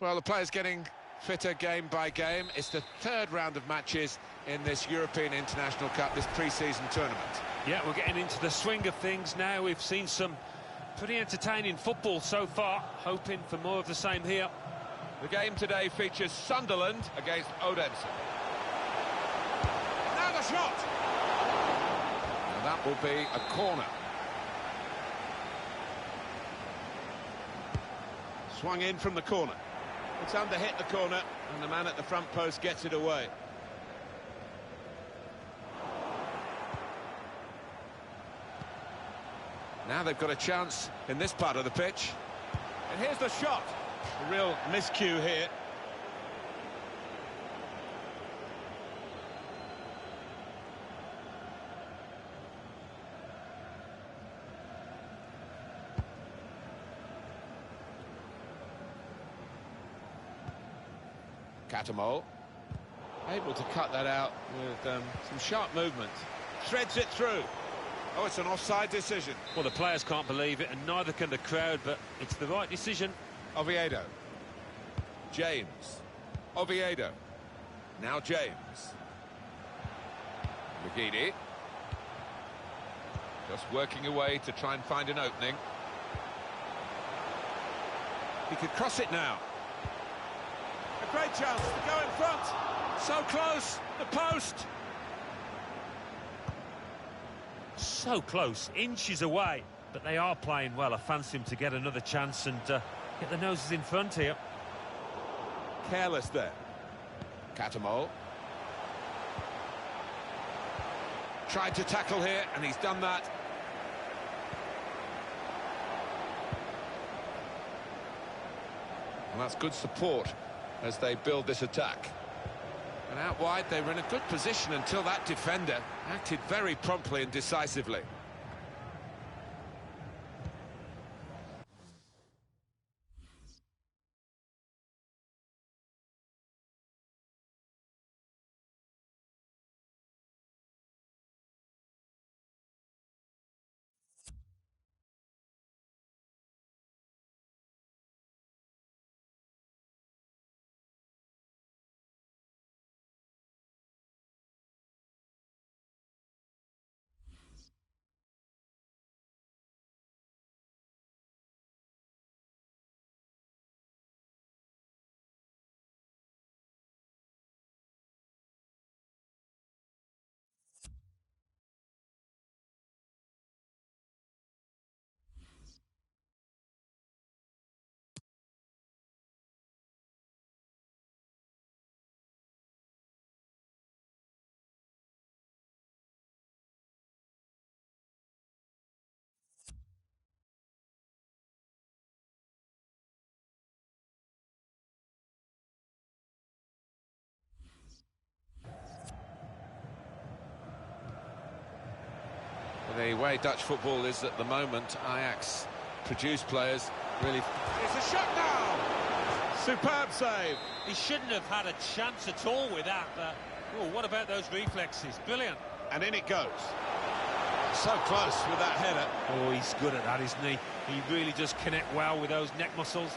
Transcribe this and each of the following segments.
Well, the players getting fitter game by game. It's the third round of matches in this European International Cup, this pre-season tournament. Yeah, we're getting into the swing of things now. We've seen some pretty entertaining football so far, hoping for more of the same here. The game today features Sunderland against Odense. Now the shot! And that will be a corner. Swung in from the corner. It's under-hit the corner, and the man at the front post gets it away. Now they've got a chance in this part of the pitch. And here's the shot. A real miscue here. Catamol, able to cut that out with some sharp movement. Threads it through. Oh, it's an offside decision. Well, the players can't believe it, and neither can the crowd, but it's the right decision. Oviedo. James. Oviedo. Now James. McGeady. Just working away to try and find an opening. He could cross it now. A great chance to go in front. So close, the post. So close, inches away, but they are playing well. I fancy him to get another chance and get the noses in front here. Careless there. Catamol. Tried to tackle here, and he's done that. And that's good support as they build this attack. And out wide, they were in a good position until that defender acted very promptly and decisively. The way Dutch football is at the moment, Ajax produce players really... It's a shot now! Superb save. He shouldn't have had a chance at all with that, but oh, what about those reflexes? Brilliant. And in it goes. So close with that header. Oh, he's good at that, isn't he? He really does connect well with those neck muscles.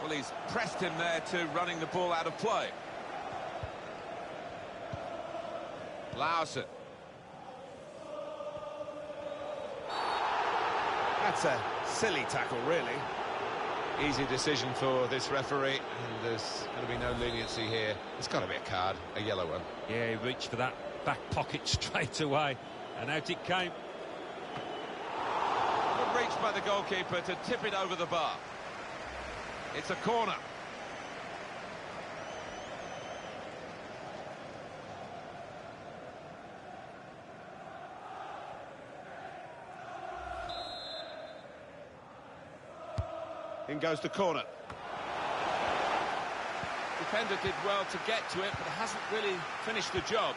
Well, he's pressed him there to running the ball out of play. Lausen. That's a silly tackle, really. Easy decision for this referee, and there's going to be no leniency here. It's got to be a card, a yellow one. Yeah, he reached for that back pocket straight away, and out it came. Good reach by the goalkeeper to tip it over the bar. It's a corner. In goes the corner. Defender did well to get to it, but hasn't really finished the job.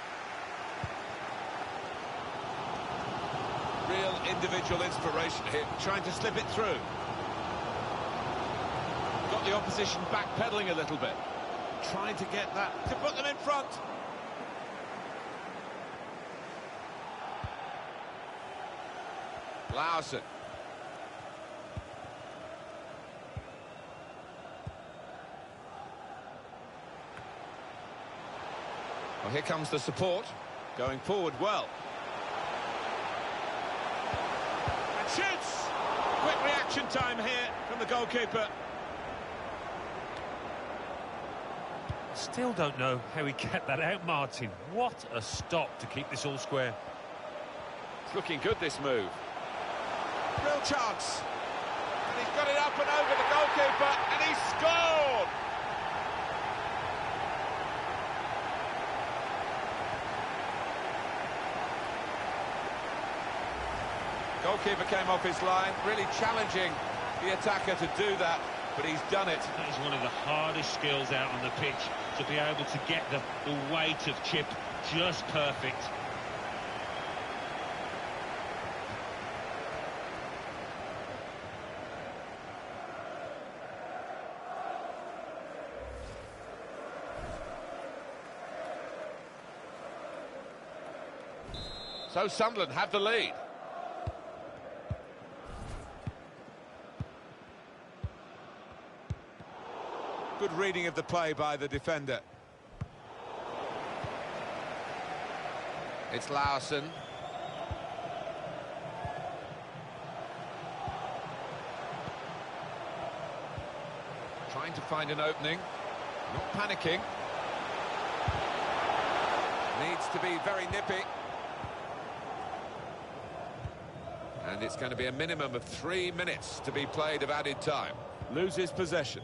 Real individual inspiration here, trying to slip it through. Got the opposition backpedaling a little bit. Trying to get that, to put them in front. Larson. Well, here comes the support. Going forward well. And shoots! Quick reaction time here from the goalkeeper. Still don't know how he kept that out, Martin. What a stop to keep this all square. It's looking good, this move. Real chance. And he's got it up and over the goalkeeper, and he's scored! Goalkeeper came off his line, really challenging the attacker to do that, but he's done it. That is one of the hardest skills out on the pitch, to be able to get the weight of chip just perfect. So Sunderland have the lead. Good reading of the play by the defender. It's Larson. Trying to find an opening. Not panicking. Needs to be very nippy. And it's going to be a minimum of 3 minutes to be played of added time. Loses possession.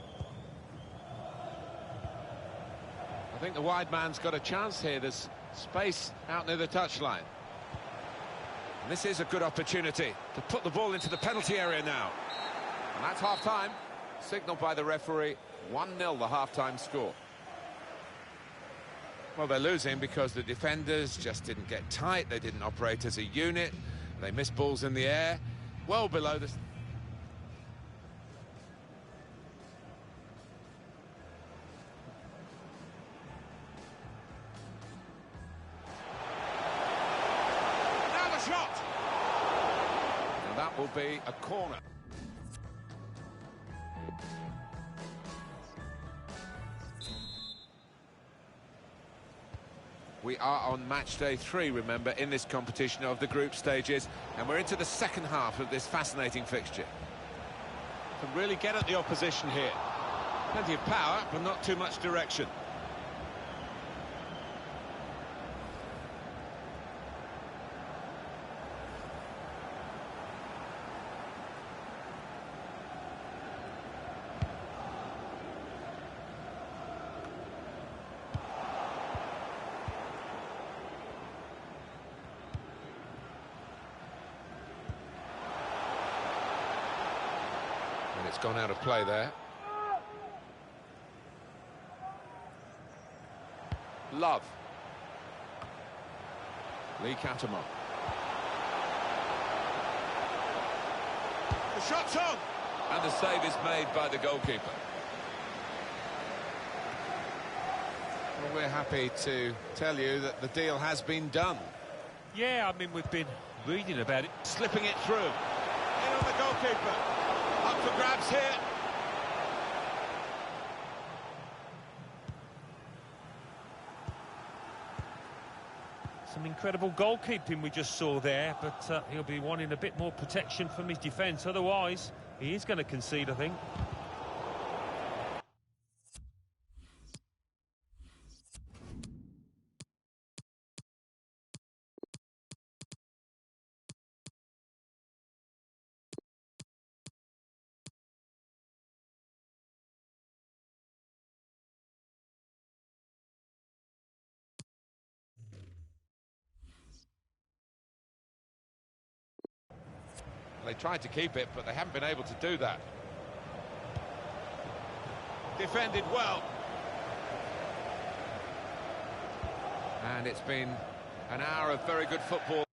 I think the wide man's got a chance here. There's space out near the touchline. And this is a good opportunity to put the ball into the penalty area now. And that's half-time. Signalled by the referee, 1-0 the half-time score. Well, they're losing because the defenders just didn't get tight. They didn't operate as a unit. They missed balls in the air, well below the... Now the shot! And that will be a corner. We are on match day 3, remember, in this competition of the group stages, and we're into the second half of this fascinating fixture. Can really get at the opposition here. Plenty of power, but not too much direction. It's gone out of play there. Love. Lee Catamon. The shot's on! And the save is made by the goalkeeper. Well, we're happy to tell you that the deal has been done. Yeah, I mean, we've been reading about it. Slipping it through. In on the goalkeeper. Up for grabs here. Some incredible goalkeeping we just saw there, but he'll be wanting a bit more protection from his defence. Otherwise, he is going to concede, I think. They tried to keep it, but they haven't been able to do that. Defended well. And it's been an hour of very good football.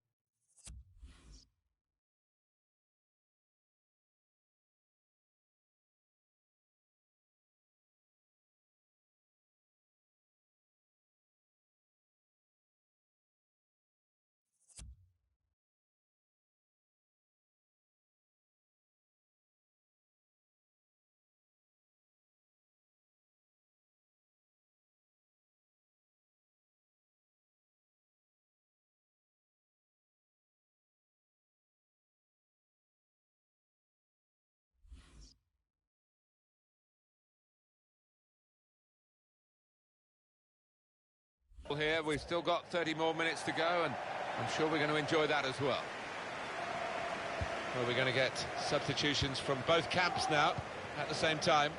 Here, we've still got 30 more minutes to go, and I'm sure we're going to enjoy that as well. Well, we're going to get substitutions from both camps now at the same time.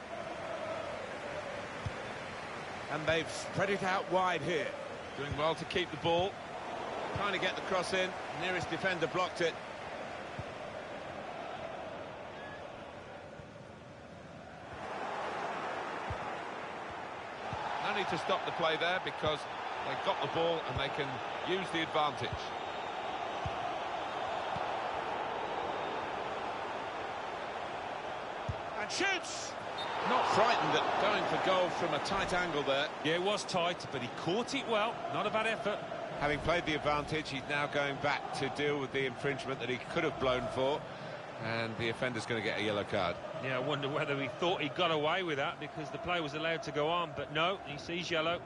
And they've spread it out wide here. Doing well to keep the ball. Trying to get the cross in. Nearest defender blocked it. No need to stop the play there because they've got the ball and they can use the advantage. And shoots! Not frightened at going for goal from a tight angle there. Yeah, it was tight, but he caught it well. Not a bad effort. Having played the advantage, he's now going back to deal with the infringement that he could have blown for. And the offender's going to get a yellow card. Yeah, I wonder whether he thought he got away with that because the play was allowed to go on. But no, he sees yellow.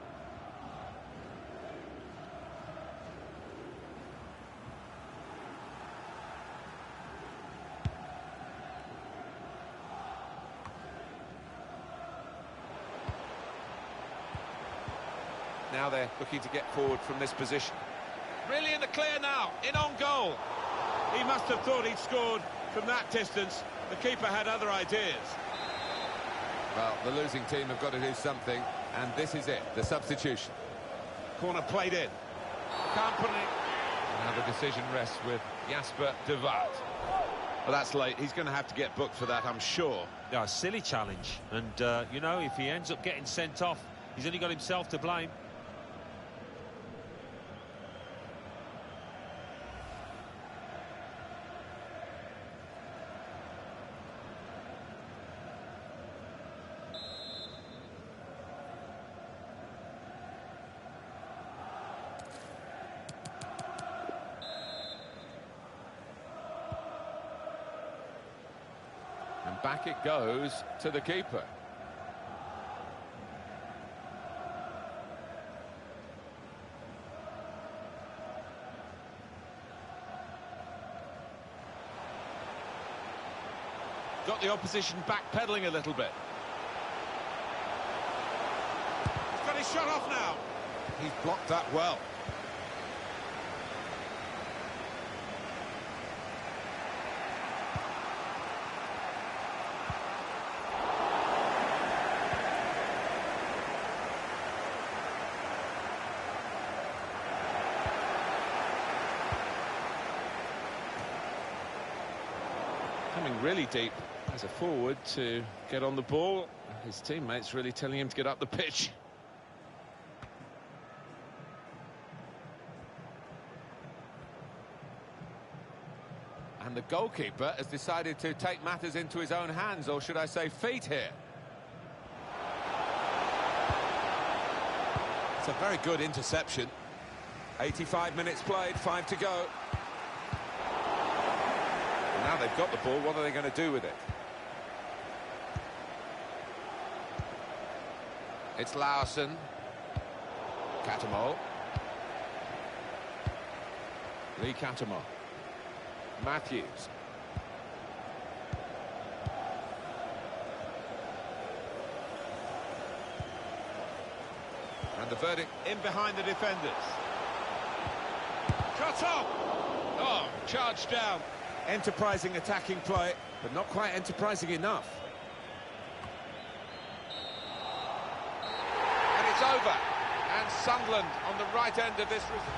Now they're looking to get forward from this position. Really in the clear now, in on goal. He must have thought he'd scored from that distance. The keeper had other ideas. Well, the losing team have got to do something, and this is it, the substitution. Corner played in. Can't put it. Now the decision rests with Jasper de Waard. Well, that's late. He's going to have to get booked for that, I'm sure. Yeah, a silly challenge. And, you know, if he ends up getting sent off, he's only got himself to blame. And back it goes to the keeper. Got the opposition backpedaling a little bit. He's got his shot off now. He's blocked that well. Coming really deep as a forward to get on the ball. His teammates really telling him to get up the pitch. And the goalkeeper has decided to take matters into his own hands, or should I say feet here. It's a very good interception. 85 minutes played, 5 to go. Now they've got the ball, what are they going to do with it? It's Larson. Catamol. Lee Catamol. Matthews. And the verdict in behind the defenders. Cut off! Oh, charged down. Enterprising attacking play, but not quite enterprising enough. And it's over. And Sunderland on the right end of this result.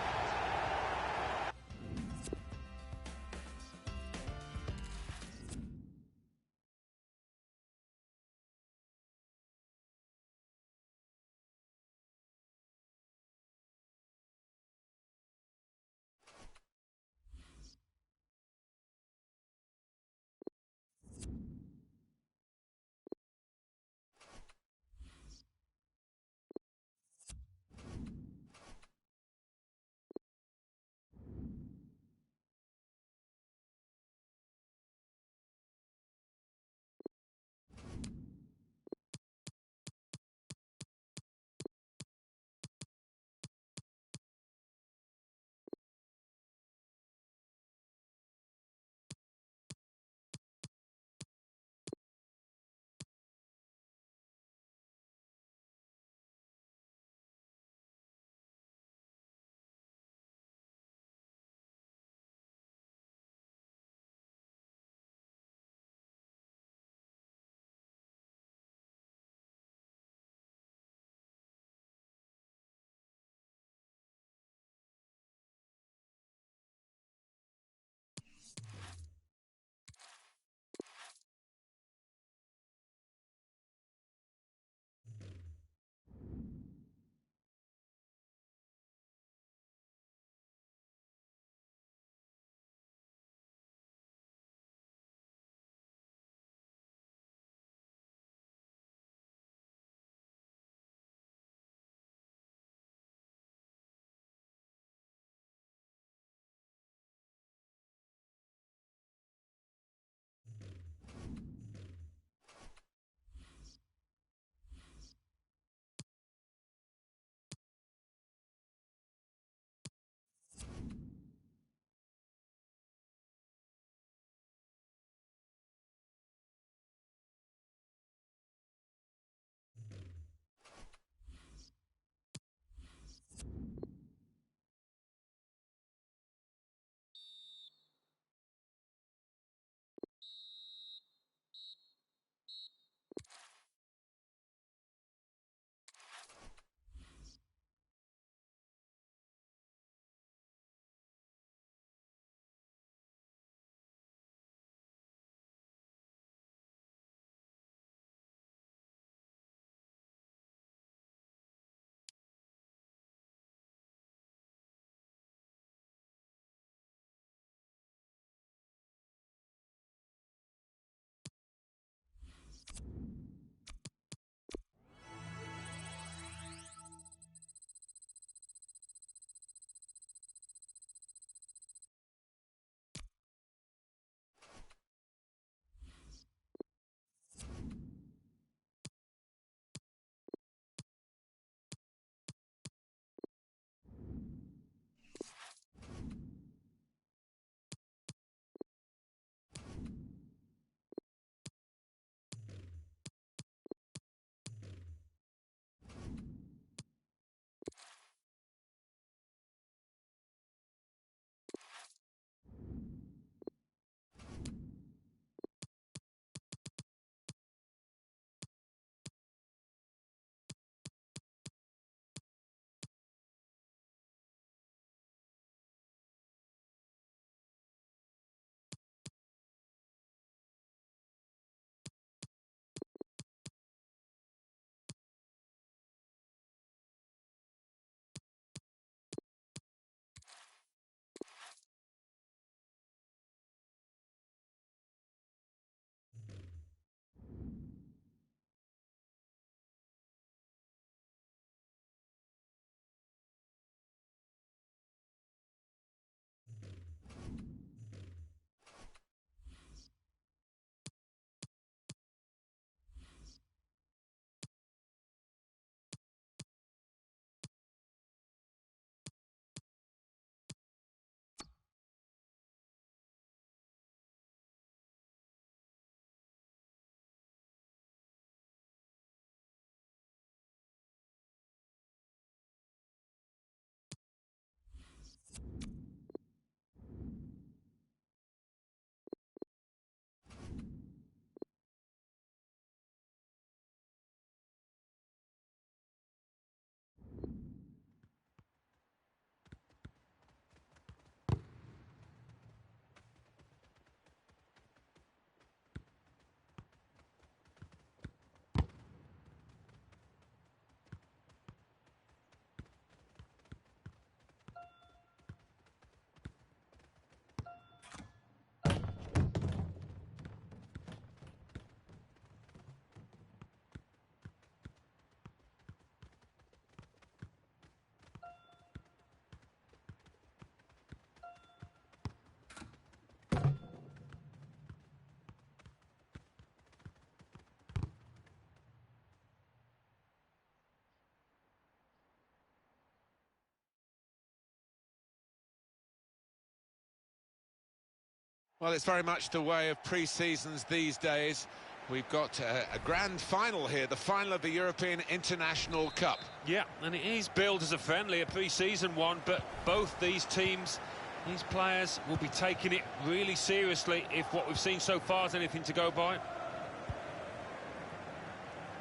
Well, it's very much the way of pre-seasons these days. We've got a grand final here, the final of the European International Cup. Yeah, and it is billed as a friendly, a pre-season one, but both these teams, these players will be taking it really seriously if what we've seen so far is anything to go by.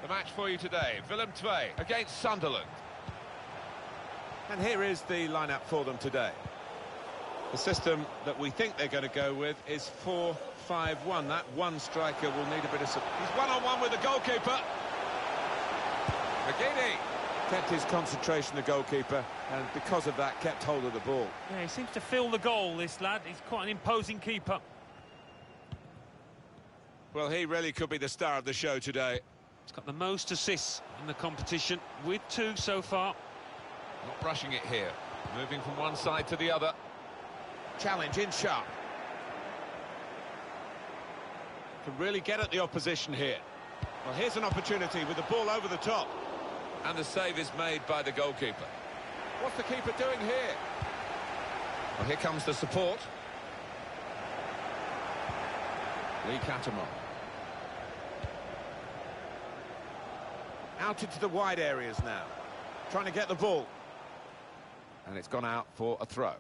The match for you today, Ummmm I against Sunderland. And here is the lineup for them today. The system that we think they're going to go with is 4-5-1. That one striker will need a bit of support. He's one-on-one with the goalkeeper. McGeady kept his concentration, the goalkeeper, and because of that, kept hold of the ball. Yeah, he seems to fill the goal, this lad. He's quite an imposing keeper. Well, he really could be the star of the show today. He's got the most assists in the competition, with 2 so far. Not rushing it here. Moving from one side to the other. Challenge in sharp. Can really get at the opposition here. Well, here's an opportunity with the ball over the top. And the save is made by the goalkeeper. What's the keeper doing here? Well, here comes the support. Lee Catamon. Out into the wide areas now. Trying to get the ball. And it's gone out for a throw.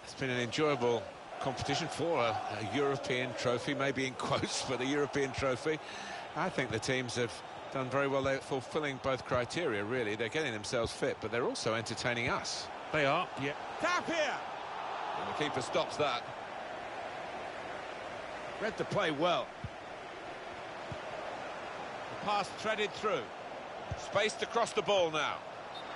It's been an enjoyable competition for a European trophy, maybe in quotes for the European trophy. I think the teams have done very well. They're fulfilling both criteria, really. They're getting themselves fit, but they're also entertaining us. They are, yeah. Tap here! And the keeper stops that. Read the play well. The pass threaded through. Spaced across the ball now.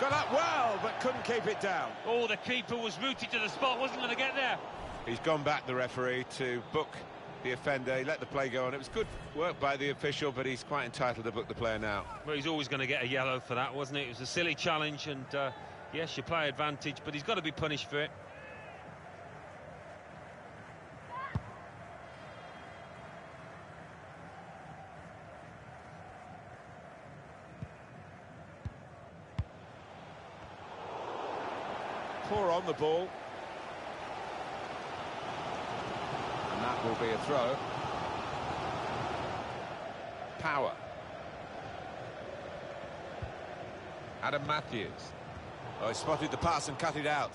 Got up well, but couldn't keep it down. Oh, the keeper was rooted to the spot, wasn't going to get there. He's gone back, the referee, to book the offender. He let the play go on. It was good work by the official, but he's quite entitled to book the player now. Well, he's always going to get a yellow for that, wasn't it? It was a silly challenge, and yes, you play advantage, but he's got to be punished for it. Poor on the ball. And that will be a throw. Power. Adam Matthews. Oh, he spotted the pass and cut it out.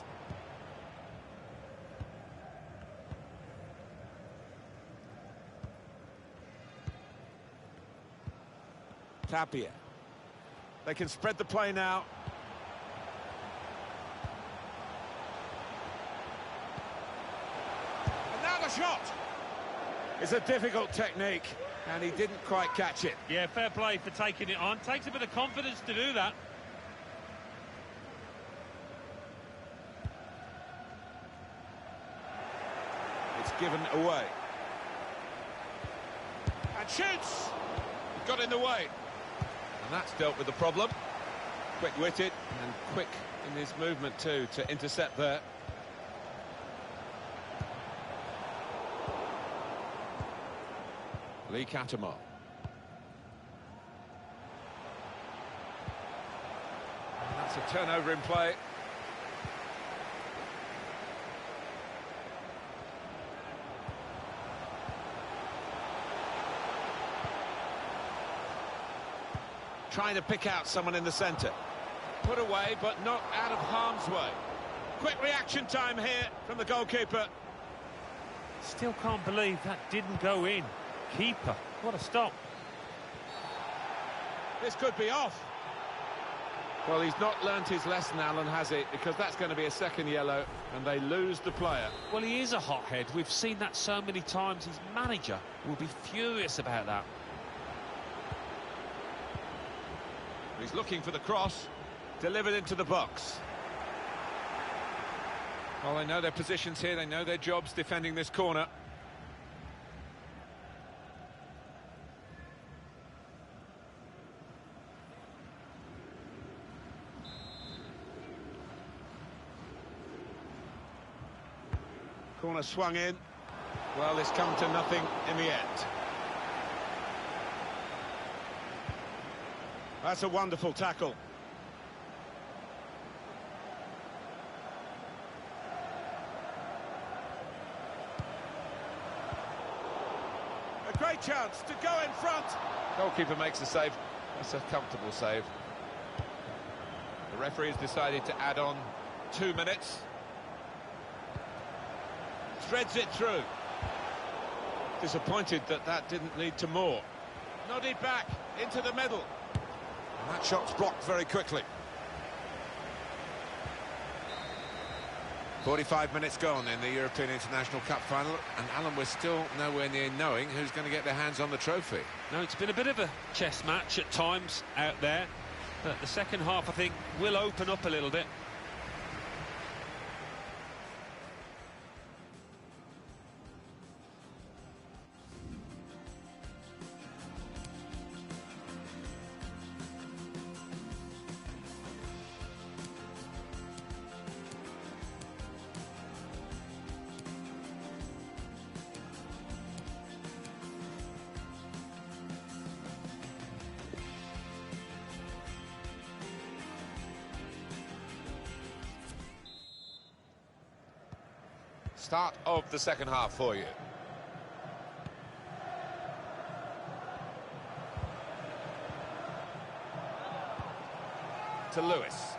Tapia. They can spread the play now. Shot. It's a difficult technique, and he didn't quite catch it. Yeah, fair play for taking it on. Takes a bit of confidence to do that. It's given away. And shoots! Got in the way. And that's dealt with the problem. Quick-witted and quick in his movement too to intercept there. Lee Catamon. That's a turnover in play. Trying to pick out someone in the centre. Put away, but not out of harm's way. Quick reaction time here from the goalkeeper. Still can't believe that didn't go in. Keeper, what a stop. This could be off. Well, he's not learnt his lesson, Alan, has he? Because that's going to be a second yellow, and they lose the player. Well, he is a hothead. We've seen that so many times. His manager will be furious about that. He's looking for the cross, delivered into the box. Well, they know their positions here, they know their jobs defending this corner. Corner swung in. Well, it's come to nothing in the end. That's a wonderful tackle. A great chance to go in front. Goalkeeper makes a save. That's a comfortable save. The referee has decided to add on 2 minutes. Threads it through. Disappointed that that didn't lead to more. Nodded back into the middle. And that shot's blocked very quickly. 45 minutes gone in the European International Cup final, and Alan, we're still nowhere near knowing who's going to get their hands on the trophy. No, it's been a bit of a chess match at times out there, but the second half, I think, will open up a little bit. Start of the second half for you. To Lewis.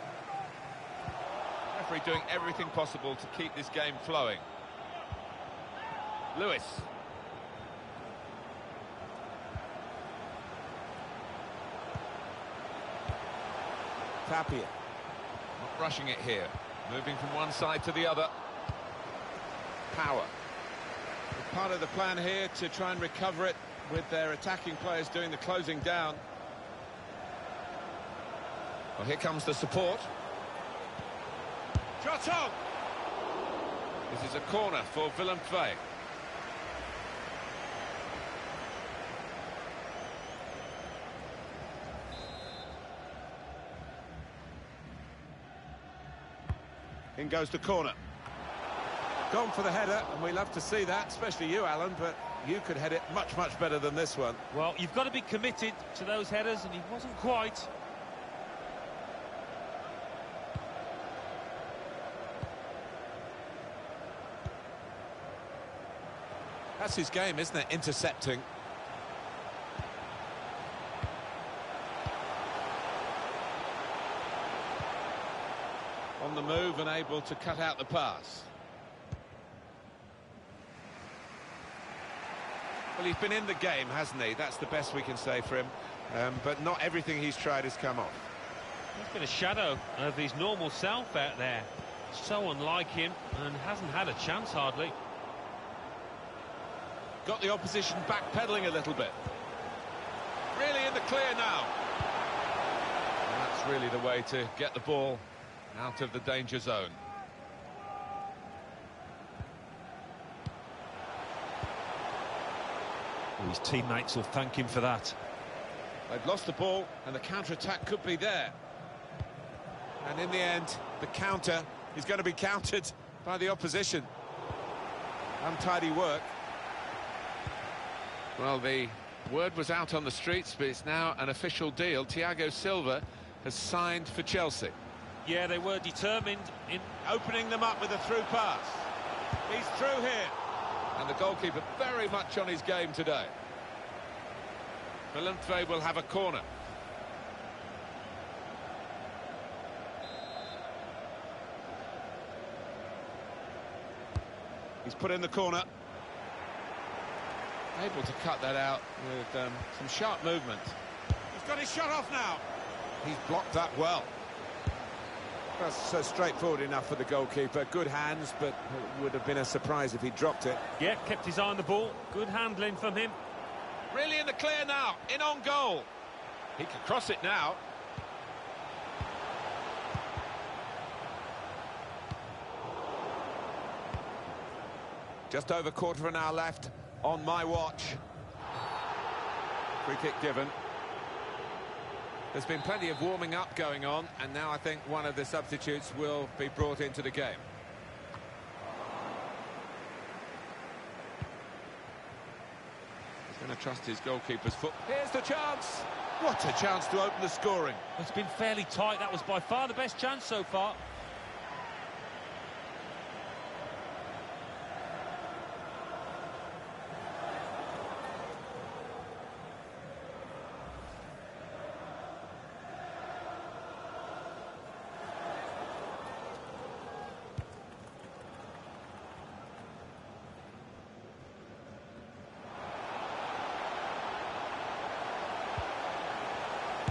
Referee doing everything possible to keep this game flowing. Lewis. Tapia. Not rushing it here. Moving from one side to the other. Power. Part of the plan here to try and recover it with their attacking players doing the closing down. Well, here comes the support. Shot on! This is a corner for Ummmm I. In goes the corner. Gone for the header, and we love to see that, especially you, Alan, but you could head it much, much better than this one. Well, you've got to be committed to those headers, and he wasn't quite. That's his game, isn't it? Intercepting. On the move and able to cut out the pass. Well, he's been in the game, hasn't he? That's the best we can say for him. But not everything he's tried has come off. He's been a shadow of his normal self out there. So unlike him, and hasn't had a chance hardly. Got the opposition backpedaling a little bit. Really in the clear now. And that's really the way to get the ball out of the danger zone. His teammates will thank him for that. They've lost the ball, and the counter-attack could be there. And in the end, the counter is going to be countered by the opposition. Untidy work. Well, the word was out on the streets, but it's now an official deal. Thiago Silva has signed for Chelsea. Yeah, they were determined in opening them up with a through pass. He's through here. And the goalkeeper very much on his game today. Ummmm I will have a corner. He's put in the corner. Able to cut that out with some sharp movement. He's got his shot off now. He's blocked that well. That's straightforward enough for the goalkeeper. Good hands, but it would have been a surprise if he dropped it. Yeah, kept his eye on the ball. Good handling from him. Really in the clear now. In on goal. He can cross it now. Just over quarter of an hour left on my watch. Free kick given. There's been plenty of warming up going on, and now I think one of the substitutes will be brought into the game. There's going going to trust his goalkeeper's foot. Here's the chance! What a chance to open the scoring. It's been fairly tight. That was by far the best chance so far.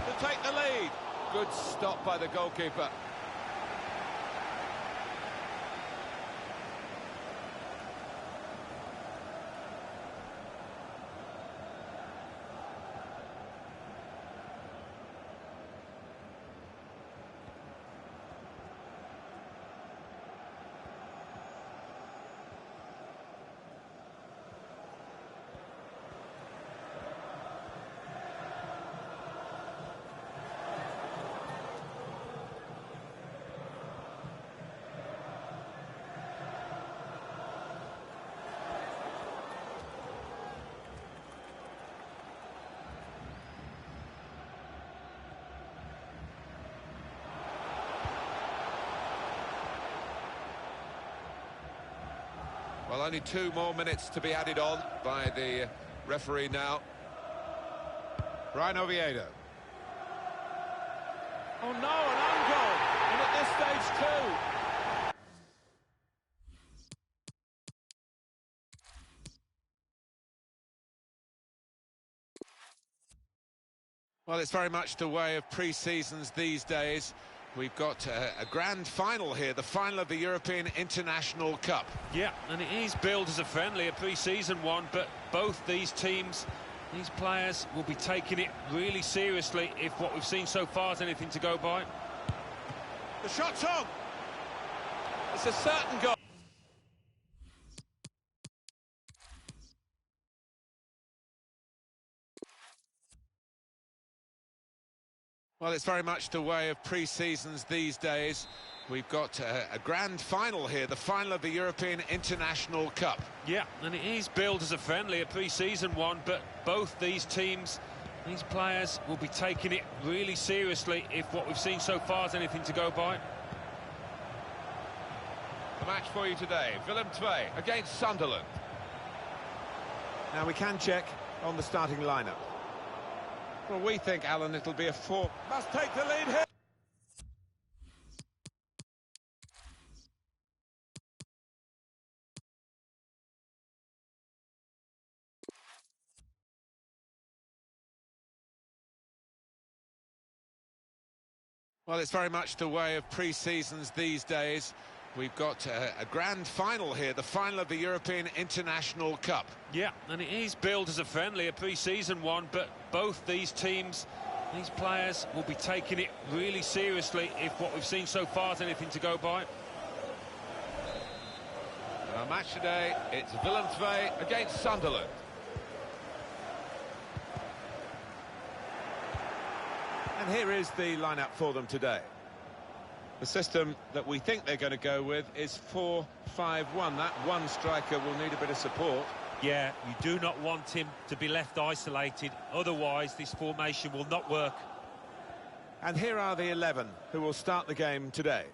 To take the lead. Good stop by the goalkeeper. Well, only 2 more minutes to be added on by the referee now. Brian Oviedo. Oh no, an own goal! And at this stage too! Well, it's very much the way of pre-seasons these days. We've got a grand final here, the final of the European International Cup. Yeah, and it is billed as a friendly, a pre-season one, but both these teams, these players will be taking it really seriously if what we've seen so far is anything to go by. The shot's on! It's a certain goal. Well, it's very much the way of pre-seasons these days. We've got a grand final here, the final of the European International Cup. Yeah, and it is billed as a friendly, a pre-season one, but both these teams, these players will be taking it really seriously if what we've seen so far is anything to go by. The match for you today, Ummmm I against Sunderland. Now we can check on the starting lineup. Well, we think, Alan, it'll be a 4. Must take the lead here. Well, it's very much the way of pre-seasons these days. We've got a grand final here, the final of the European International Cup. Yeah, and it is billed as a friendly, a pre-season one, but both these teams, these players will be taking it really seriously if what we've seen so far is anything to go by. And our match today, it's Ummmm I against Sunderland. And here is the lineup for them today. The system that we think they're going to go with is 4-5-1. That one striker will need a bit of support. Yeah, you do not want him to be left isolated, otherwise this formation will not work. And here are the 11 who will start the game today.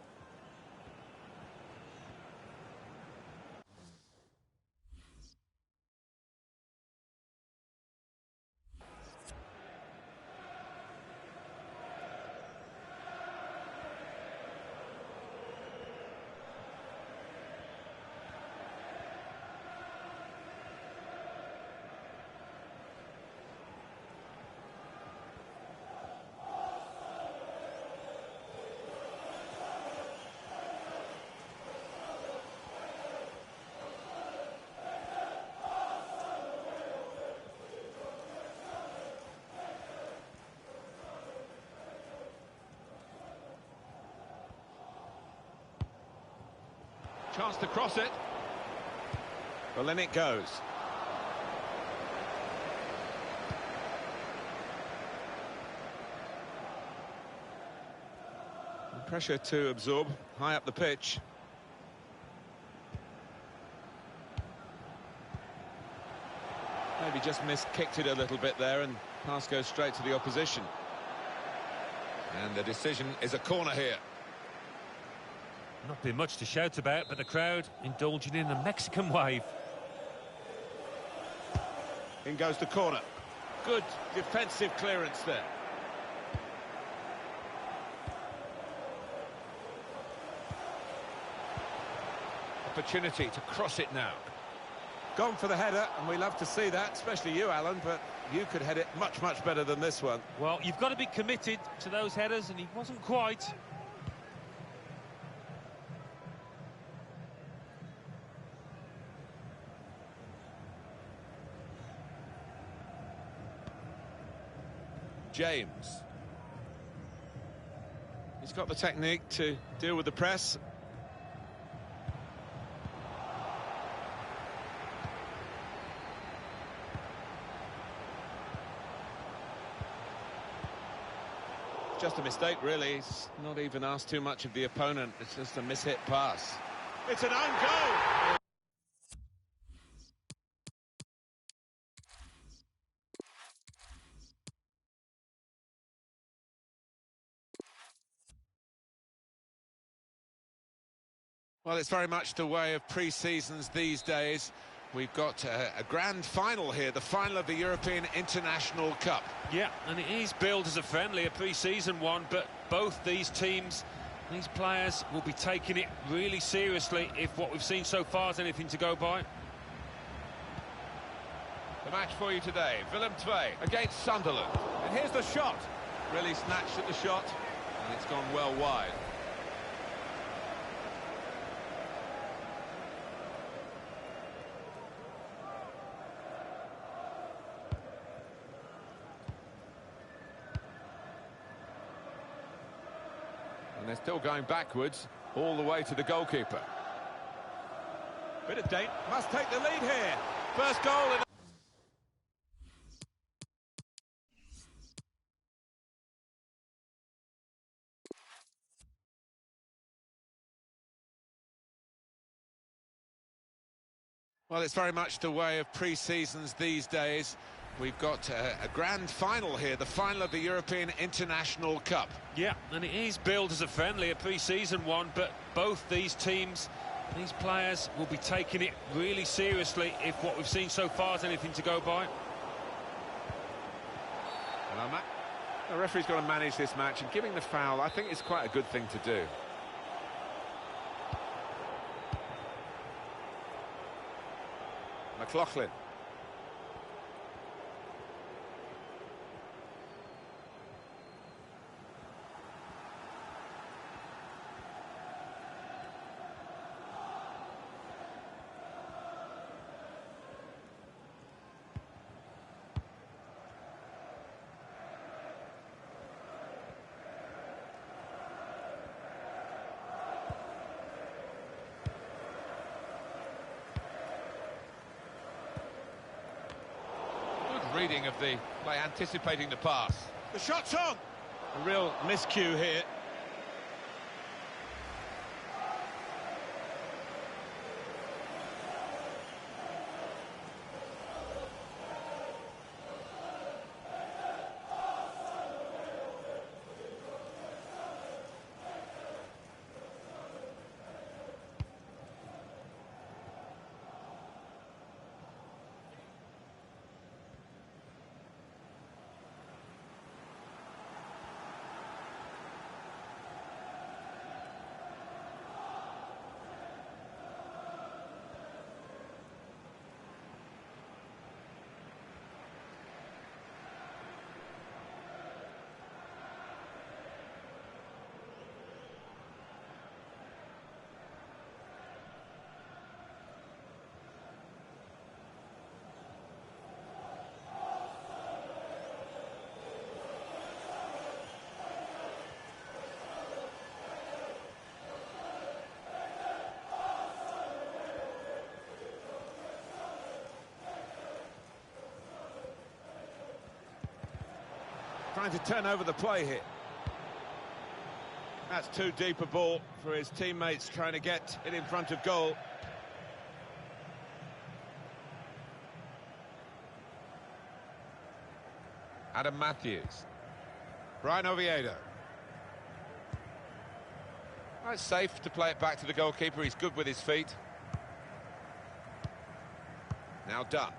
Chance to cross it. Well, in it goes. Pressure to absorb, high up the pitch. Maybe just kicked it a little bit there, and pass goes straight to the opposition. And the decision is a corner here. Not been much to shout about, but the crowd indulging in a Mexican wave. In goes the corner. Good defensive clearance there. Opportunity to cross it now. Gone for the header, and we love to see that, especially you, Alan, but you could head it much, much better than this one. Well, you've got to be committed to those headers, and he wasn't quite. James. He's got the technique to deal with the press. Just a mistake, really. He's not even asked too much of the opponent. It's just a mishit pass. It's an own goal! Well, it's very much the way of pre-seasons these days. We've got a grand final here, the final of the European International Cup. Yeah, and it is billed as a friendly, a pre-season one, but both these teams, these players will be taking it really seriously if what we've seen so far is anything to go by. The match for you today, Ummmm I against Sunderland. And here's the shot. Really snatched at the shot, and it's gone well wide. And they're still going backwards, all the way to the goalkeeper. Bit of date, must take the lead here. First goal in... Well, it's very much the way of pre-seasons these days. We've got a grand final here, the final of the European International Cup. Yeah, and it is billed as a friendly, a pre-season one, but both these teams, these players will be taking it really seriously if what we've seen so far is anything to go by. And the referee's got to manage this match, and giving the foul, I think, is quite a good thing to do. McLaughlin. Reading of the play, anticipating the pass. The shot's on! A real miscue here. Trying to turn over the play here. That's too deep a ball for his teammates, trying to get it in front of goal. Adam Matthews. Brian Oviedo. Oh, it's safe to play it back to the goalkeeper. He's good with his feet. Now done.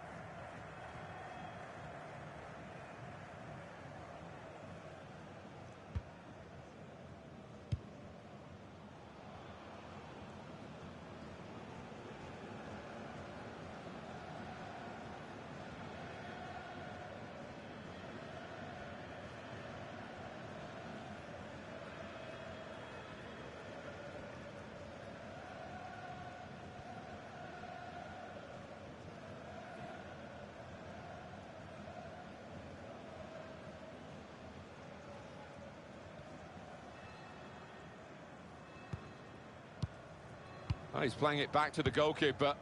Oh, he's playing it back to the goalkeeper.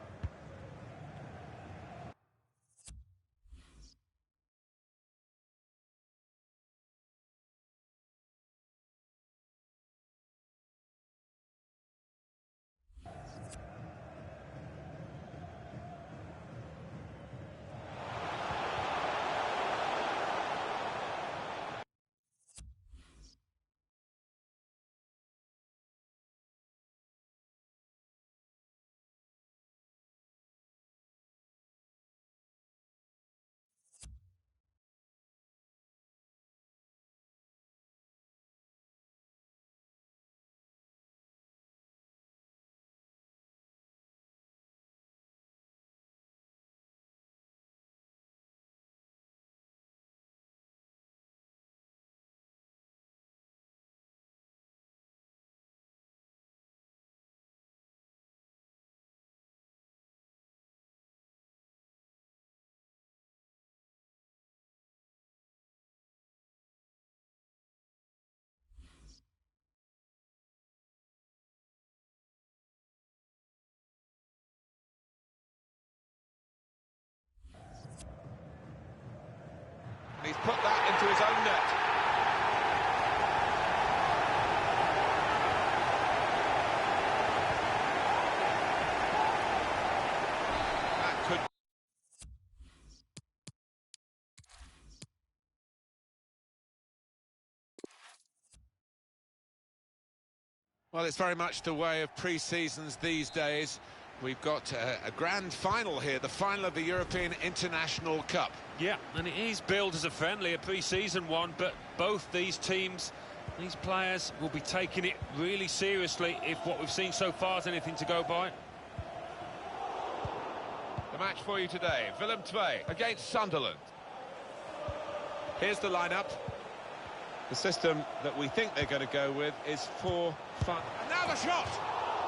He's put that into his own net. That could... Well, it's very much the way of pre-seasons these days. We've got a grand final here, the final of the European International Cup. Yeah, and it is billed as a friendly, a pre-season one, but both these teams, these players will be taking it really seriously if what we've seen so far is anything to go by. The match for you today, Ummmm I against Sunderland. Here's the lineup. The system that we think they're going to go with is 4-5. And now the shot!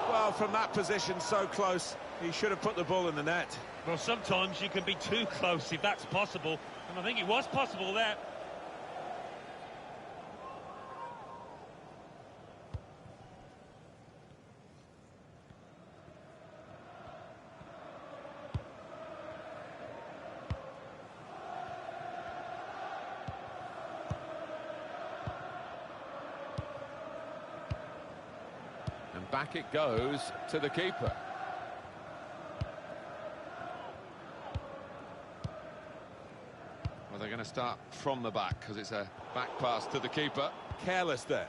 Well, from that position, so close, he should have put the ball in the net. Well, sometimes you can be too close if that's possible, and I think it was possible there. And back it goes to the keeper. Well, they're going to start from the back because it's a back pass to the keeper. Careless there.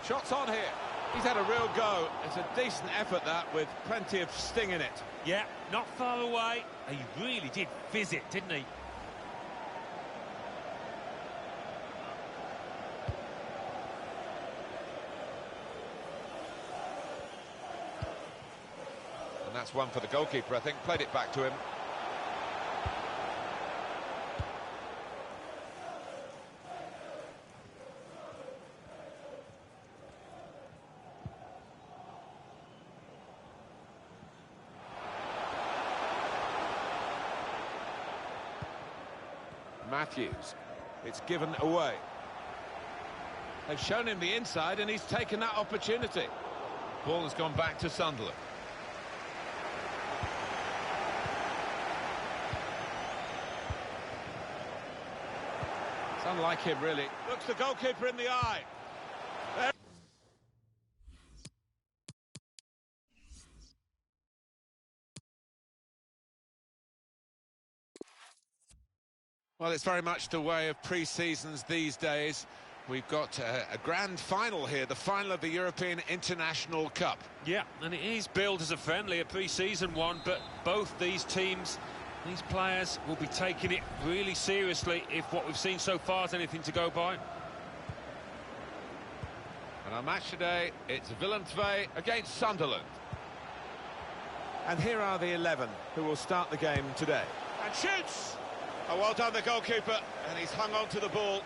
Shots on here. He's had a real go. It's a decent effort, that, with plenty of sting in it. Yeah, not far away. He really did fizz it, didn't he? And that's one for the goalkeeper, I think. Played it back to him. Matthews. It's given away. They've shown him the inside and he's taken that opportunity. Ball has gone back to Sunderland. It's unlike him, really. Looks the goalkeeper in the eye. There. Well, it's very much the way of pre-seasons these days. We've got a grand final here, the final of the European International Cup. Yeah, and it is billed as a friendly, a pre-season one, but both these teams, these players will be taking it really seriously if what we've seen so far is anything to go by. And our match today, it's Ummmm against Sunderland. And here are the 11 who will start the game today. And shoots! Oh, well done, the goalkeeper, and he's hung on to the ball.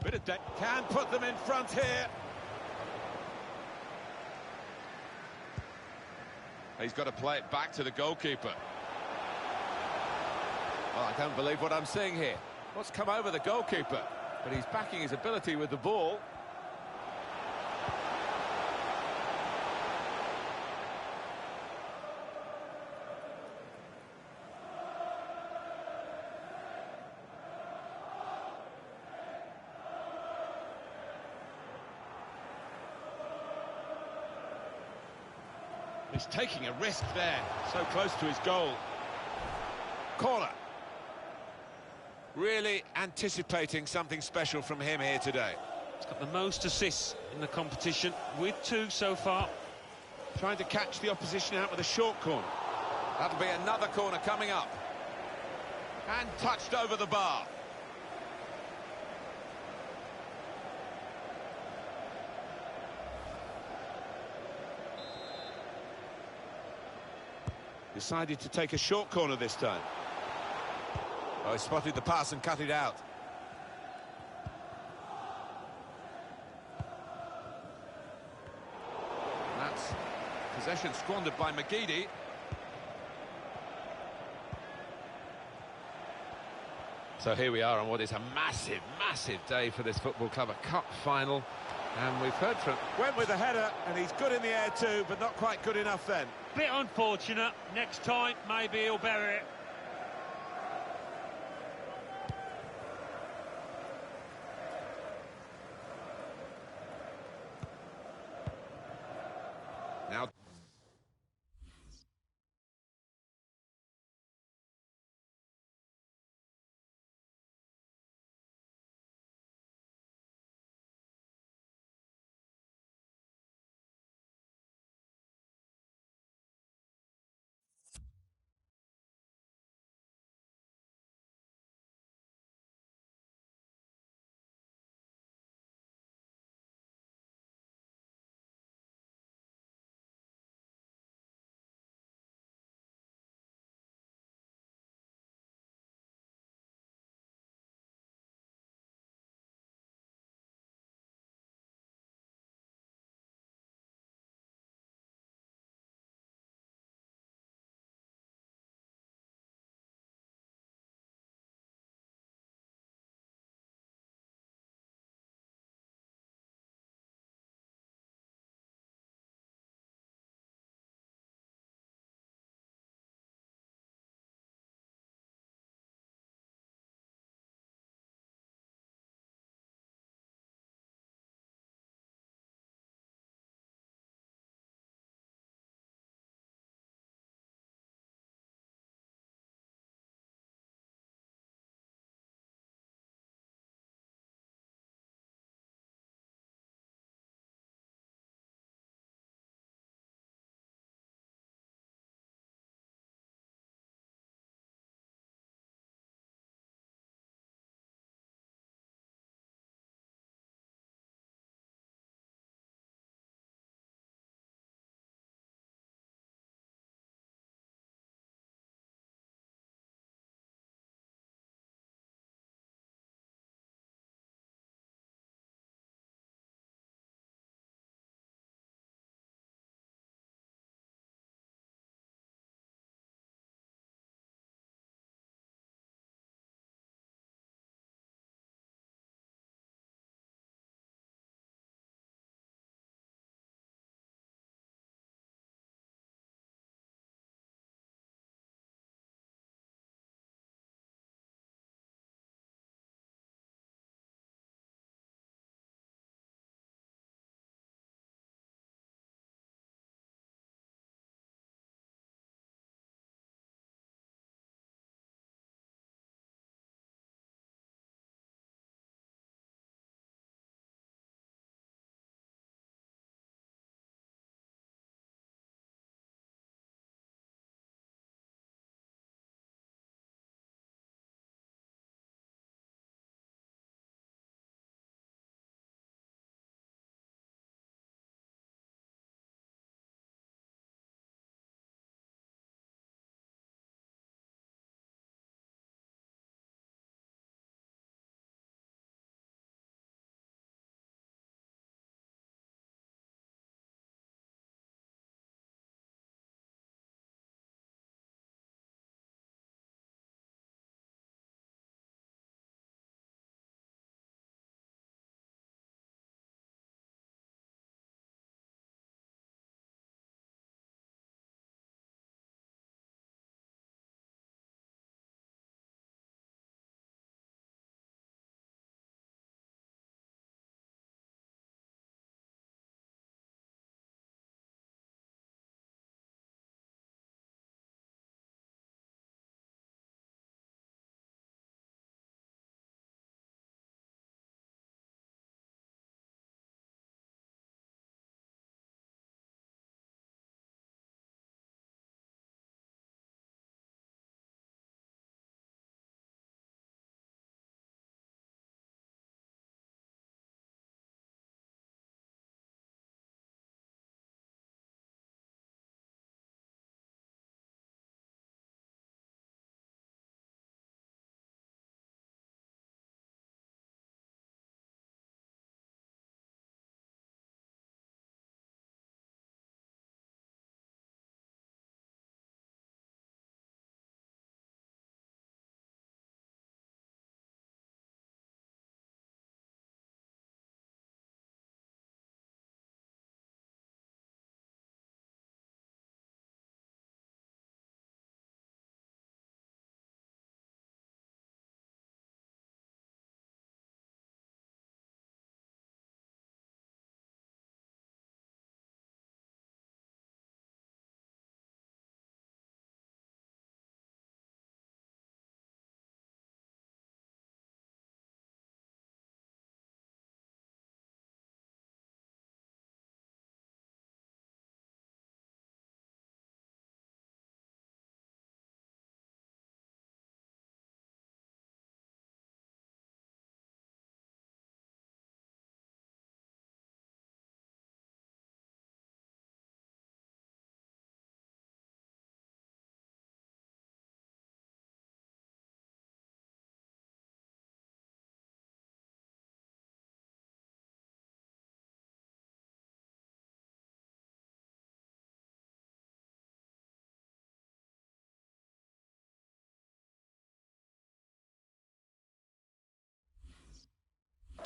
Bit of can put them in front here. He's got to play it back to the goalkeeper. Well, I don't believe what I'm seeing here. What's come over the goalkeeper? But he's backing his ability with the ball. He's taking a risk there, so close to his goal. Corner. Really anticipating something special from him here today. He's got the most assists in the competition, with 2 so far. Trying to catch the opposition out with a short corner. That'll be another corner coming up. And touched over the bar. Decided to take a short corner this time. Oh, he spotted the pass and cut it out. That's possession squandered by McGeady. So here we are on what is a massive, massive day for this football club, a cup final. And we've heard from... Went with a header, and he's good in the air too, but not quite good enough then. Bit unfortunate. Next time, maybe he'll bury it. Now...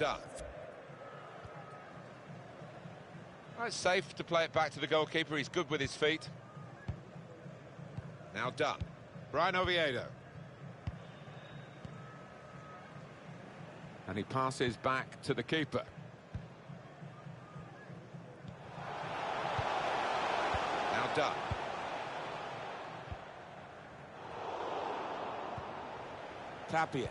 done. Well, it's safe to play it back to the goalkeeper. He's good with his feet. Now done. Brian Oviedo. And he passes back to the keeper. Now done. Tapia.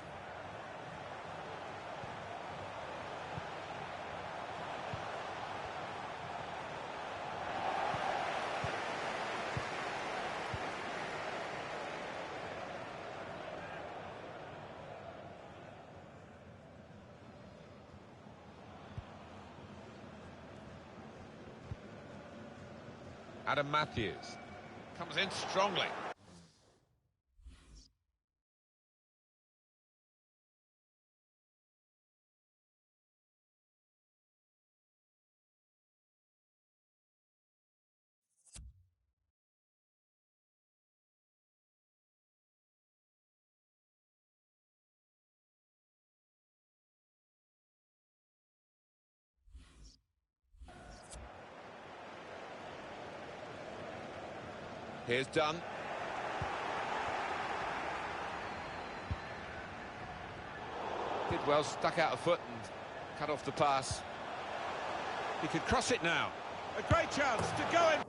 Adam Matthews comes in strongly. Here's Dunn. Did well, stuck out a foot and cut off the pass. He could cross it now. A great chance to go in.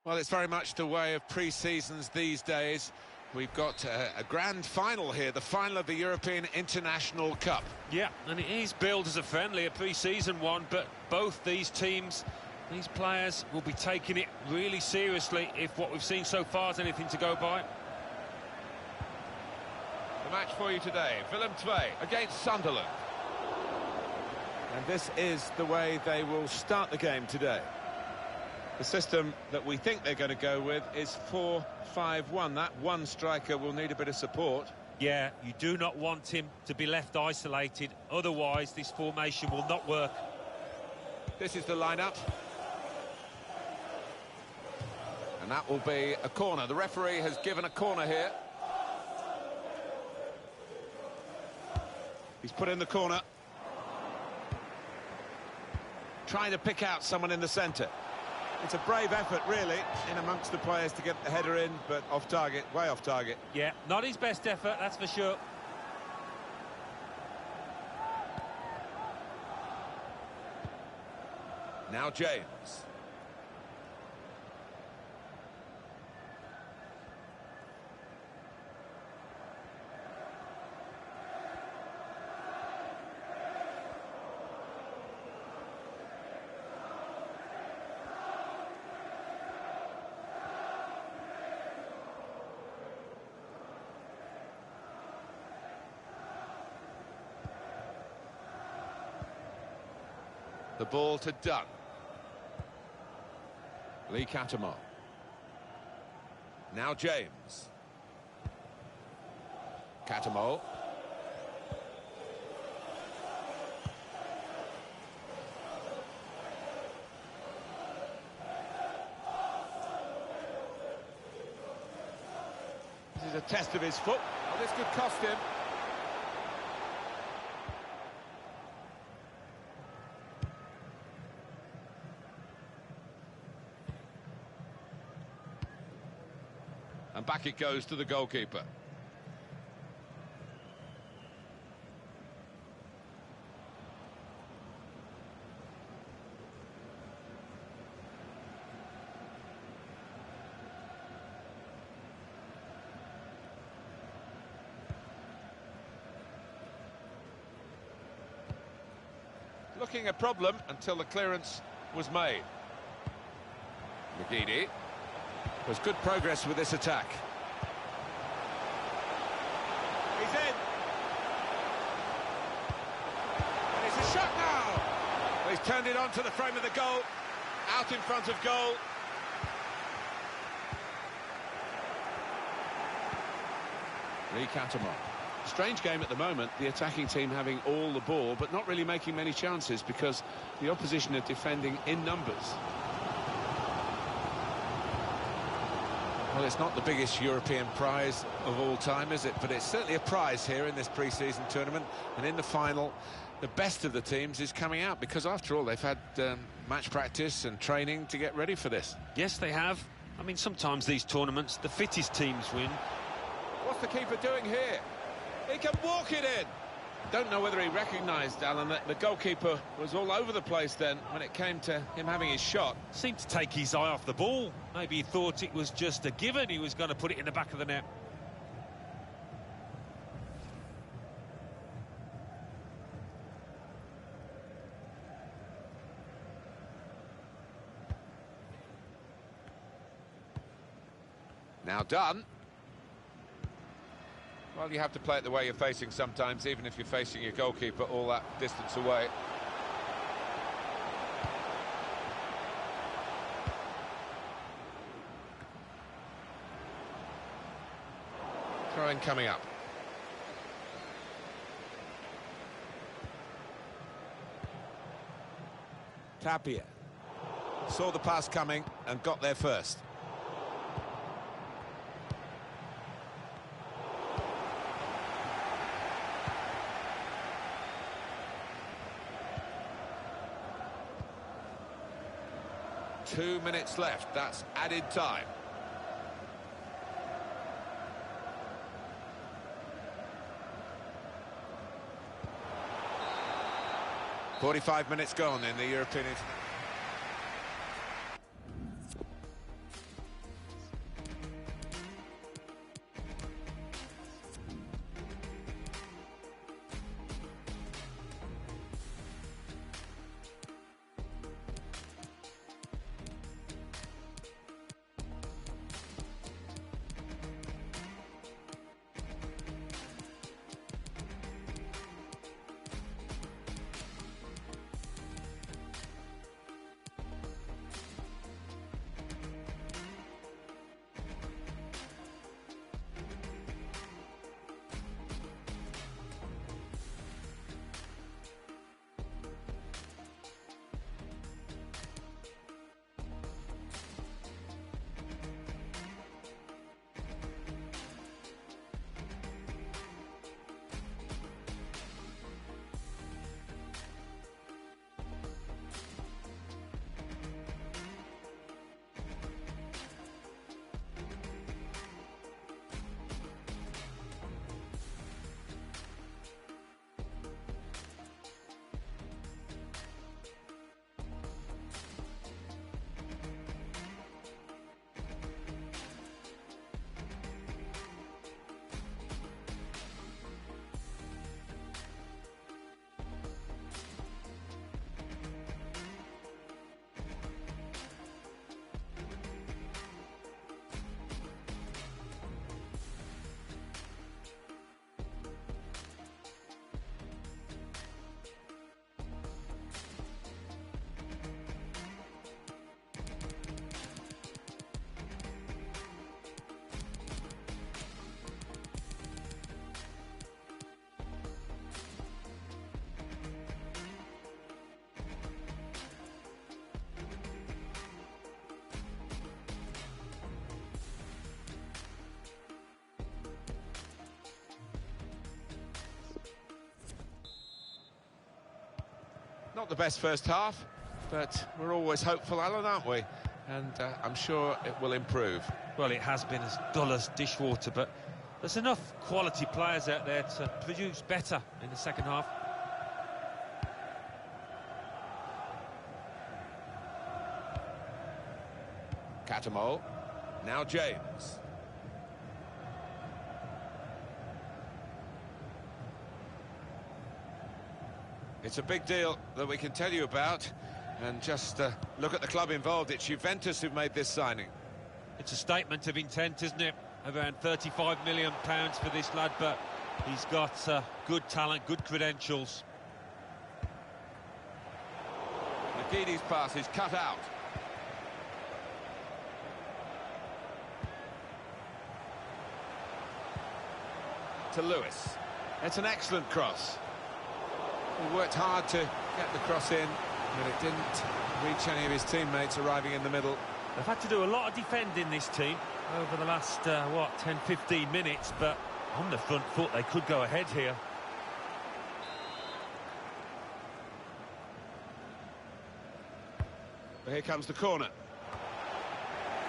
Well, it's very much the way of pre-seasons these days. We've got a grand final here, the final of the European International Cup. Yeah, and it is billed as a friendly, a pre-season one, but both these teams, these players will be taking it really seriously if what we've seen so far is anything to go by. The match for you today, Ummmm I against Sunderland. And this is the way they will start the game today. The system that we think they're going to go with is 4-5-1. That one striker will need a bit of support. Yeah, you do not want him to be left isolated. Otherwise, this formation will not work. This is the lineup. And that will be a corner. The referee has given a corner here. He's put in the corner. Trying to pick out someone in the centre. It's a brave effort, really, in amongst the players to get the header in, but off target, way off target. Yeah, not his best effort, that's for sure. Now James. The ball to Dunn. Lee Catamol. Now James. Catamol. This is a test of his foot. Oh, this could cost him. And back it goes to the goalkeeper. Looking a problem until the clearance was made. McGeady. There's good progress with this attack. He's in. And it's a shot now. Well, he's turned it onto the frame of the goal. Out in front of goal. Lee Catamol. Strange game at the moment, the attacking team having all the ball, but not really making many chances because the opposition are defending in numbers. Well, it's not the biggest European prize of all time, is it? But it's certainly a prize here in this pre-season tournament. And in the final, the best of the teams is coming out because, after all, they've had match practice and training to get ready for this. Yes, they have. I mean, sometimes these tournaments, the fittest teams win. What's the keeper doing here? He can walk it in. Don't know whether he recognised, Alan, that the goalkeeper was all over the place then when it came to him having his shot. Seemed to take his eye off the ball. Maybe he thought it was just a given. He was going to put it in the back of the net. Now done. Well, you have to play it the way you're facing sometimes, even if you're facing your goalkeeper all that distance away. Throw-in coming up. Tapia saw the pass coming and got there first. Two minutes left, that's added time. "45 minutes gone in the European. Not the best first half, but we're always hopeful, Alan, aren't we? And I'm sure it will improve. Well, it has been as dull as dishwater, but there's enough quality players out there to produce better in the second half. Cattermole. Now James. It's a big deal that we can tell you about, and just look at the club involved. It's Juventus who've made this signing. It's a statement of intent, isn't it? Around £35 million for this lad, but he's got good talent, good credentials. McGeady's pass is cut out. To Lewis. It's an excellent cross. He worked hard to get the cross in, but it didn't reach any of his teammates arriving in the middle. They've had to do a lot of defending, this team, over the last, 10, 15 minutes, but on the front foot, they could go ahead here. Here comes the corner.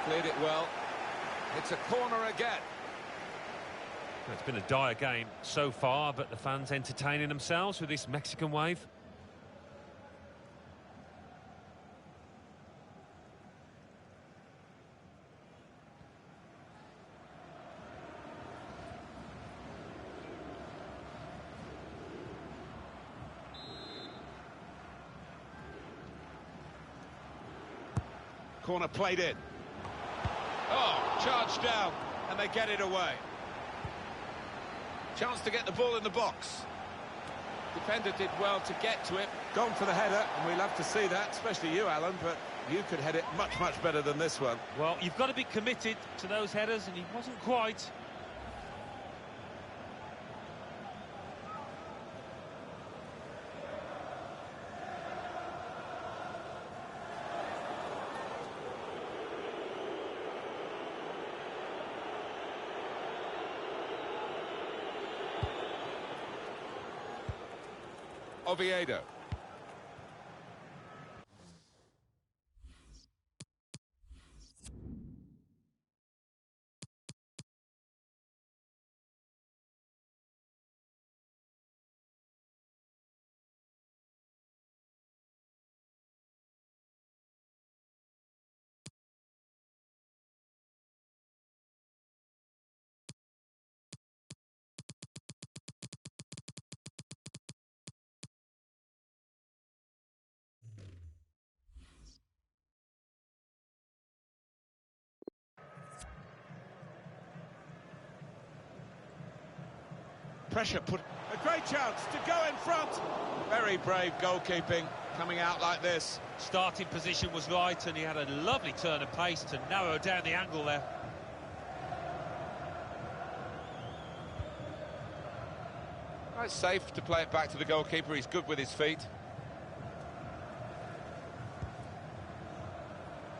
Cleared it well. It's a corner again. It's been a dire game so far, but the fans entertaining themselves with this Mexican wave. Corner played in. Oh, charged down, and they get it away. Chance to get the ball in the box. Defender did well to get to it. Gone for the header, and we love to see that, especially you, Alan, but you could head it much, much better than this one. Well, you've got to be committed to those headers, and he wasn't quite. Oviedo. Pressure put... A great chance to go in front. Very brave goalkeeping coming out like this. Starting position was right, and he had a lovely turn of pace to narrow down the angle there. Quite safe to play it back to the goalkeeper. He's good with his feet.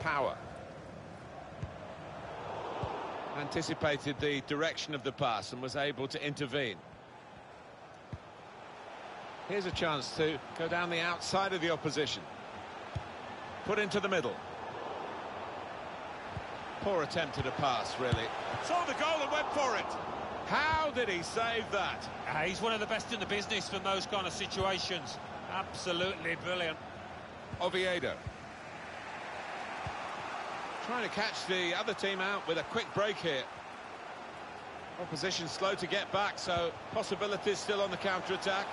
Power. Anticipated the direction of the pass and was able to intervene. Here's a chance to go down the outside of the opposition. Put into the middle. Poor attempt at a pass, really. Saw the goal and went for it. How did he save that? He's one of the best in the business from those kind of situations. Absolutely brilliant. Oviedo. Trying to catch the other team out with a quick break here. Opposition slow to get back, so possibilities still on the counter-attack.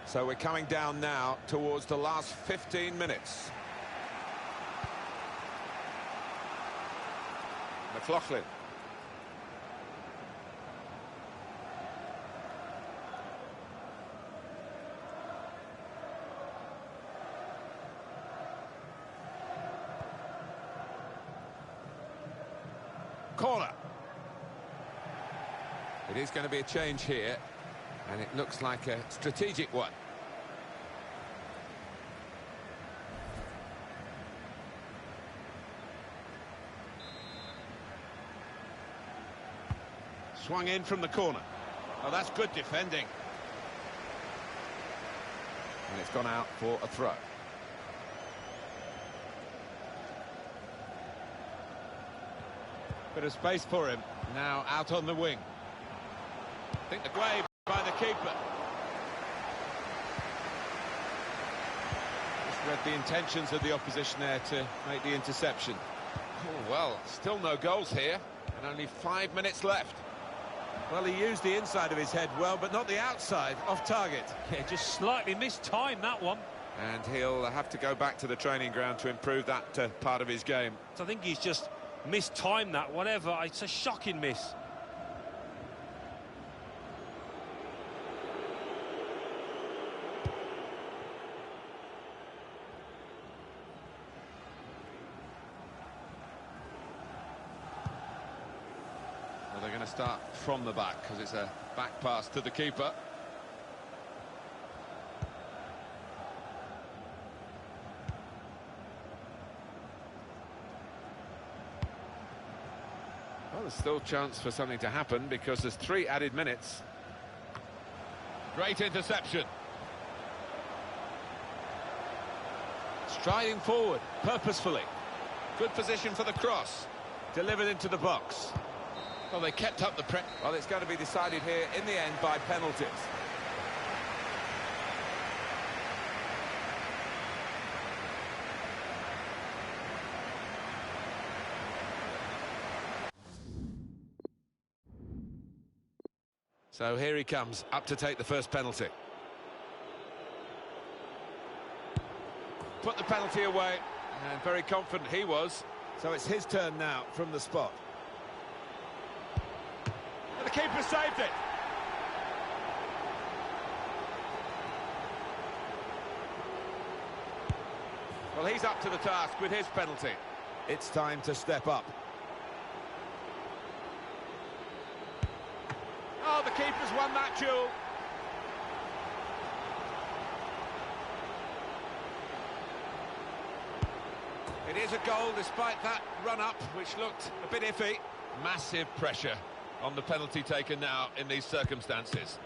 So we're coming down now towards the last 15 minutes. McLaughlin. Corner. It is going to be a change here, and it looks like a strategic one. Swung in from the corner. Oh, that's good defending. And it's gone out for a throw. Bit of space for him. Now out on the wing. I think the way by the keeper. Just read the intentions of the opposition there to make the interception. Oh, well, still no goals here, and only 5 minutes left. Well, he used the inside of his head well, but not the outside, off target. Yeah, just slightly mistimed that one. And he'll have to go back to the training ground to improve that part of his game. So I think he's just mistimed that, whatever. It's a shocking miss. Well, they're going to start from the back because it's a back pass to the keeper. Well, there's still chance for something to happen because there's 3 added minutes. Great interception. Striding forward, purposefully. Good position for the cross. Delivered into the box. Well, they kept up the press. Well, it's going to be decided here in the end by penalties. So here he comes, up to take the first penalty. Put the penalty away, and very confident he was. So it's his turn now from the spot. And the keeper saved it. Well, he's up to the task with his penalty. It's time to step up. Oh, the keeper's won that duel. It is a goal despite that run-up, which looked a bit iffy. Massive pressure on the penalty taken now in these circumstances.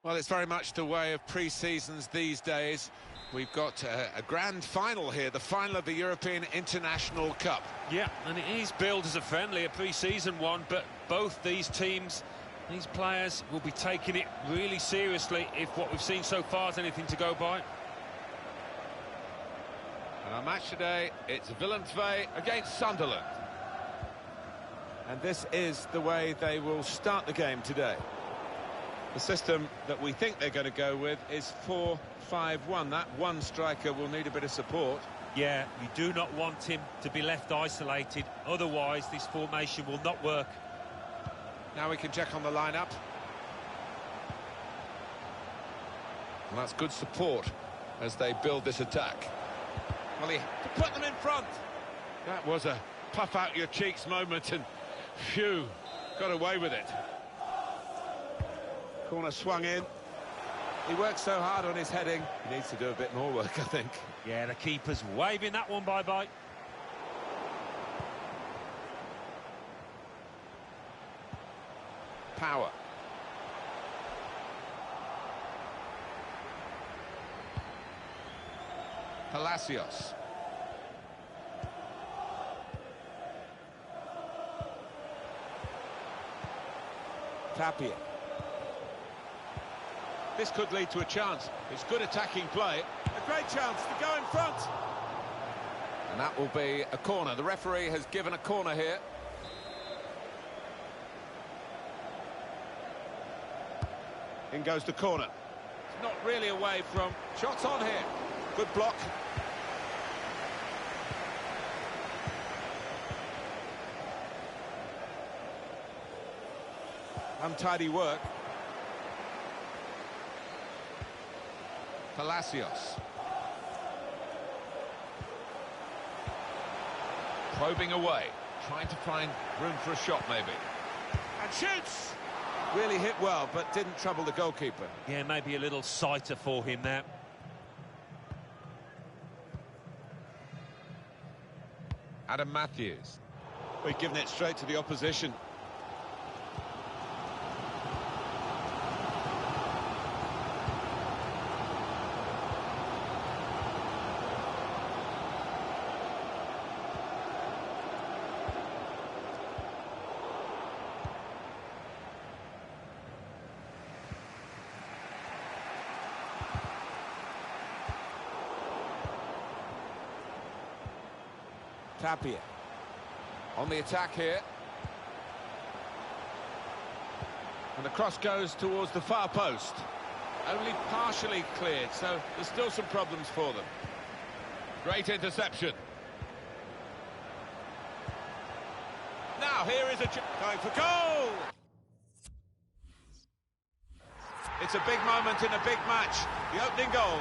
Well, it's very much the way of pre-seasons these days. We've got a grand final here, the final of the European International Cup. Yeah, and it is billed as a friendly, a pre-season one, but both these teams, these players, will be taking it really seriously if what we've seen so far is anything to go by. And our match today, it's Ummmm against Sunderland. And this is the way they will start the game today. The system that we think they're going to go with is 4-5-1. That one striker will need a bit of support. Yeah, you do not want him to be left isolated. Otherwise, this formation will not work. Now we can check on the lineup. And that's good support as they build this attack. Well, to put them in front. That was a puff out your cheeks moment, and phew, got away with it. Corner swung in. He works so hard on his heading. He needs to do a bit more work, I think. Yeah, the keeper's waving that one bye-bye. Power. Palacios. Tapia. This could lead to a chance. It's good attacking play. A great chance to go in front. And that will be a corner. The referee has given a corner here. In goes the corner. It's not really away from shots on here. Good block. Untidy work. Palacios. Probing away, trying to find room for a shot maybe. And shoots! Really hit well, but didn't trouble the goalkeeper. Yeah, maybe a little sighter for him there. Adam Matthews. We've given it straight to the opposition. Tapia. On the attack here. And the cross goes towards the far post. Only partially cleared, so there's still some problems for them. Great interception. Now here is going for goal! It's a big moment in a big match. The opening goal.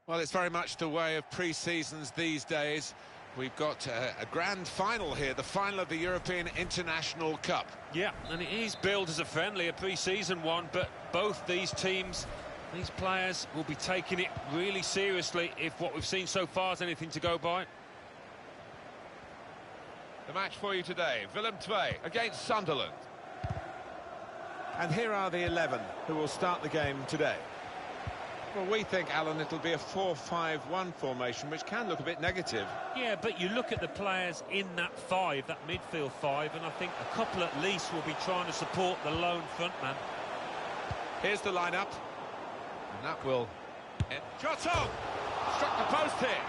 Well, it's very much the way of pre-seasons these days. We've got a grand final here, the final of the European International Cup. Yeah, and it is billed as a friendly, a pre-season one, but both these teams, these players will be taking it really seriously if what we've seen so far is anything to go by. The match for you today, Ummmm I against Sunderland. And here are the 11 who will start the game today. Well, we think, Alan, it'll be a 4-5-1 formation, which can look a bit negative. Yeah, but you look at the players in that five, that midfield five, and I think a couple at least will be trying to support the lone frontman. Here's the lineup. And that will... Shot on! Struck the post here.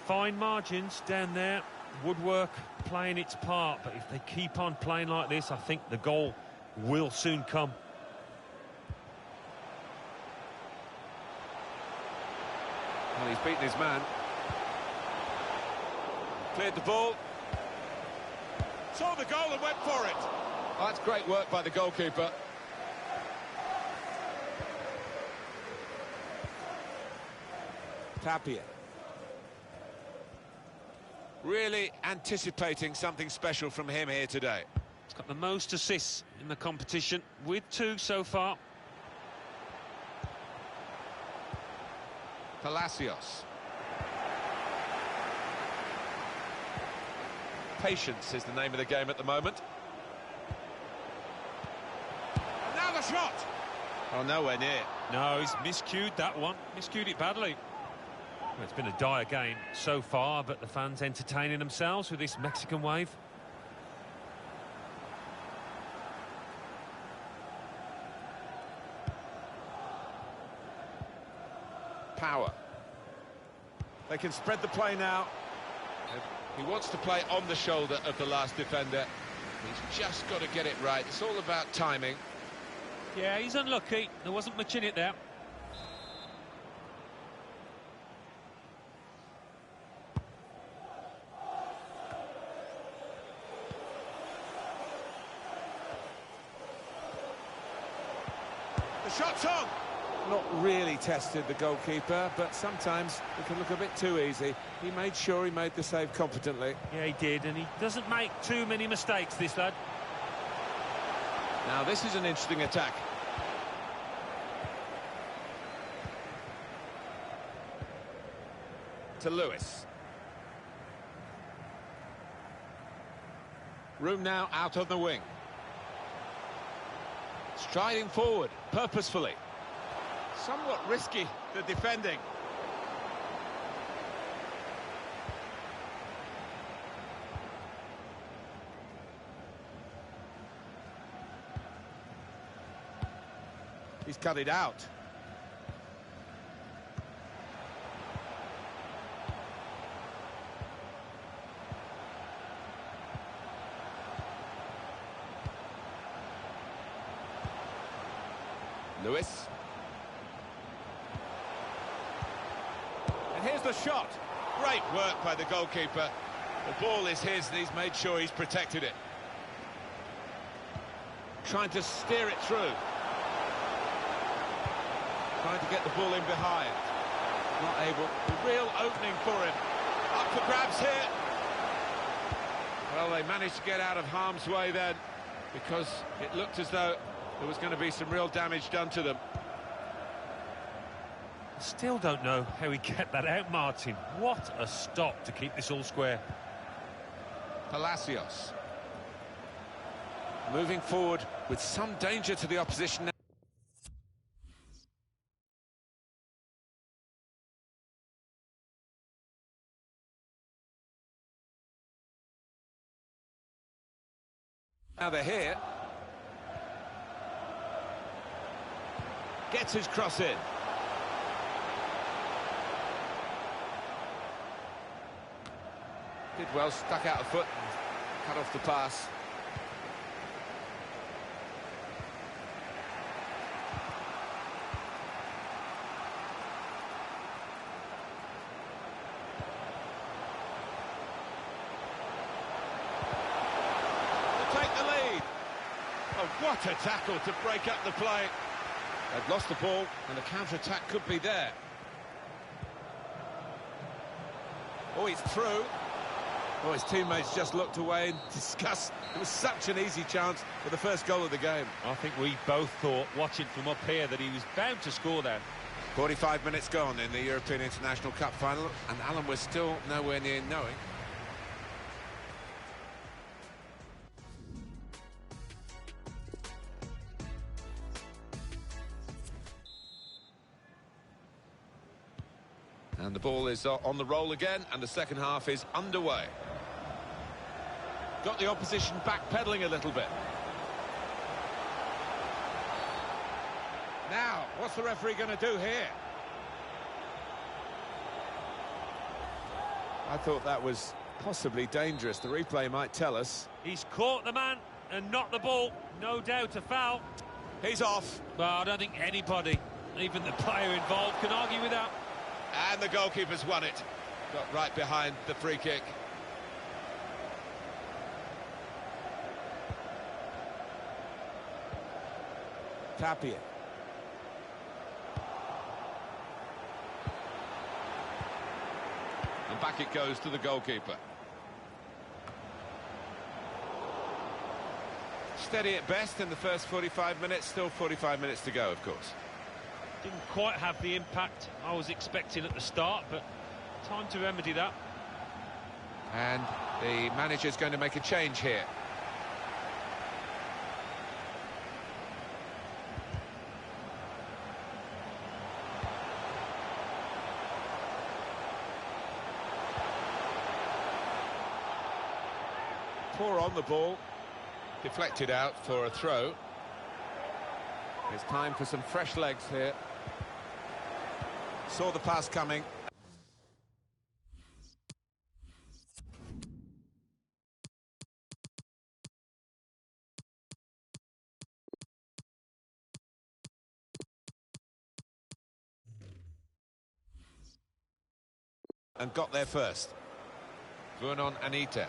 Fine margins down there. Woodwork playing its part, but if they keep on playing like this, I think the goal will soon come. Well, he's beaten his man. Cleared the ball. Saw the goal and went for it. Oh, that's great work by the goalkeeper. Tapia. Really anticipating something special from him here today. He's got the most assists in the competition, with 2 so far. Palacios. Patience is the name of the game at the moment. And now the shot! Oh, nowhere near. No, he's miscued that one. Miscued it badly. Well, it's been a dire game so far, but the fans entertaining themselves with this Mexican wave. Power. They can spread the play now. He wants to play on the shoulder of the last defender. He's just got to get it right. It's all about timing. Yeah, he's unlucky. There wasn't much in it there. The shot's on! Not really tested the goalkeeper, but sometimes it can look a bit too easy. He made sure he made the save competently. Yeah, he did, and he doesn't make too many mistakes, this lad. Now this is an interesting attack. To Lewis. Room now out on the wing. Striding forward, purposefully. Somewhat risky, the defending. He's cut it out. Lewis. And here's the shot. Great work by the goalkeeper. The ball is his and he's made sure he's protected it. Trying to steer it through. Trying to get the ball in behind. Not able. A real opening for him. Up for grabs here. Well, they managed to get out of harm's way then, because it looked as though there was going to be some real damage done to them. Still don't know how he kept that out, Martin. What a stop to keep this all square. Palacios. Moving forward with some danger to the opposition now. Now they're here. Gets his cross in. Did well, stuck out a foot and cut off the pass. To take the lead. Oh, what a tackle to break up the play. They've lost the ball, and the counter-attack could be there. Oh, he's through. Oh, his teammates just looked away in disgust. It was such an easy chance for the first goal of the game. I think we both thought, watching from up here, that he was bound to score there. 45 minutes gone in the European International Cup final, and Alan, we're still nowhere near knowing. And the ball is on the roll again, and the second half is underway. Got the opposition backpedaling a little bit. Now, what's the referee going to do here? I thought that was possibly dangerous. The replay might tell us. He's caught the man and not the ball. No doubt a foul. He's off. Well, I don't think anybody, even the player involved, can argue with that. And the goalkeeper's won it. Got right behind the free kick. Tapia. And back it goes to the goalkeeper. Steady at best in the first 45 minutes. Still 45 minutes to go, of course. Didn't quite have the impact I was expecting at the start, but time to remedy that. And the manager's going to make a change here. Poor on the ball. Deflected out for a throw. It's time for some fresh legs here. Saw the pass coming. And got there first. Vernon Anita.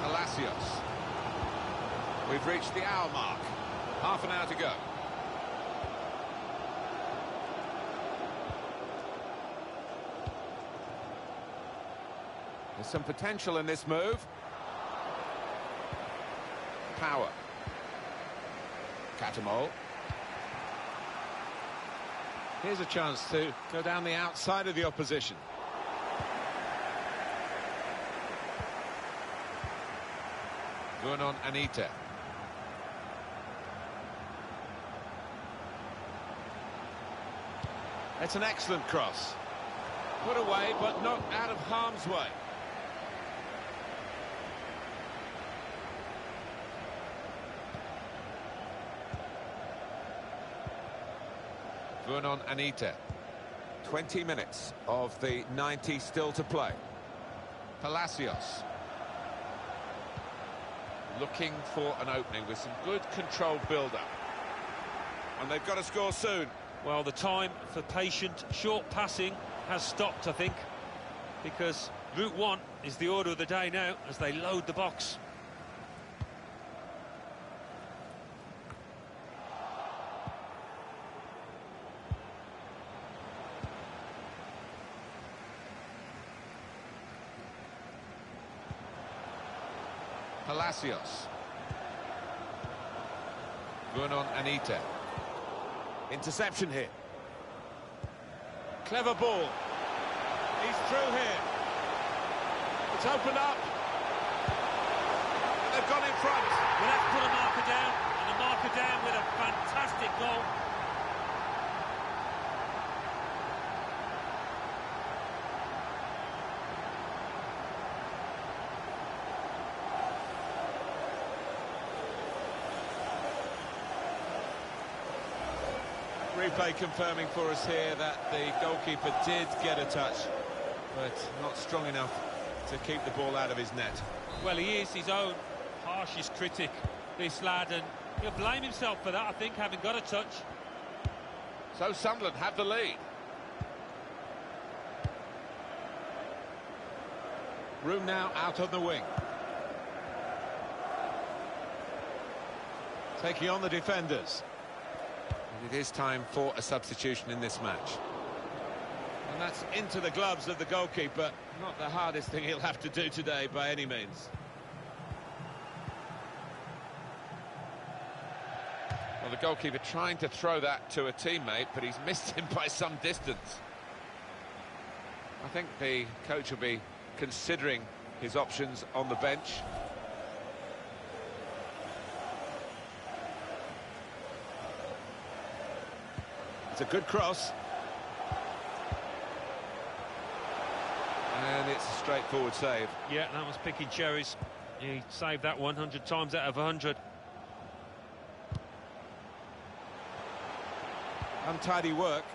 Palacios. We've reached the hour mark. Half an hour to go. There's some potential in this move. Power. Catamol. Here's a chance to go down the outside of the opposition. Vernon Anita. It's an excellent cross. Put away, but not out of harm's way. Vernon Anita. 20 minutes of the 90 still to play. Palacios. Looking for an opening with some good controlled build-up. And they've got to score soon. Well, the time for patient, short passing has stopped, I think, because Route 1 is the order of the day now as they load the box. Palacios. Vernon Anita. Interception here. Clever ball. He's through here. It's opened up. And they've gone in front. Well, that's put a marker down, and a marker down with a fantastic goal. Replay confirming for us here that the goalkeeper did get a touch, but not strong enough to keep the ball out of his net. Well, he is his own harshest critic, this lad, and he'll blame himself for that, I think, having got a touch. So Sunderland have the lead. Room now out on the wing. Taking on the defenders. And it is time for a substitution in this match. And that's into the gloves of the goalkeeper. Not the hardest thing he'll have to do today by any means. Well, the goalkeeper trying to throw that to a teammate, but he's missed him by some distance. I think the coach will be considering his options on the bench. It's a good cross. And it's a straightforward save. Yeah, that was picking cherries. He saved that 100 times out of 100. Untidy work.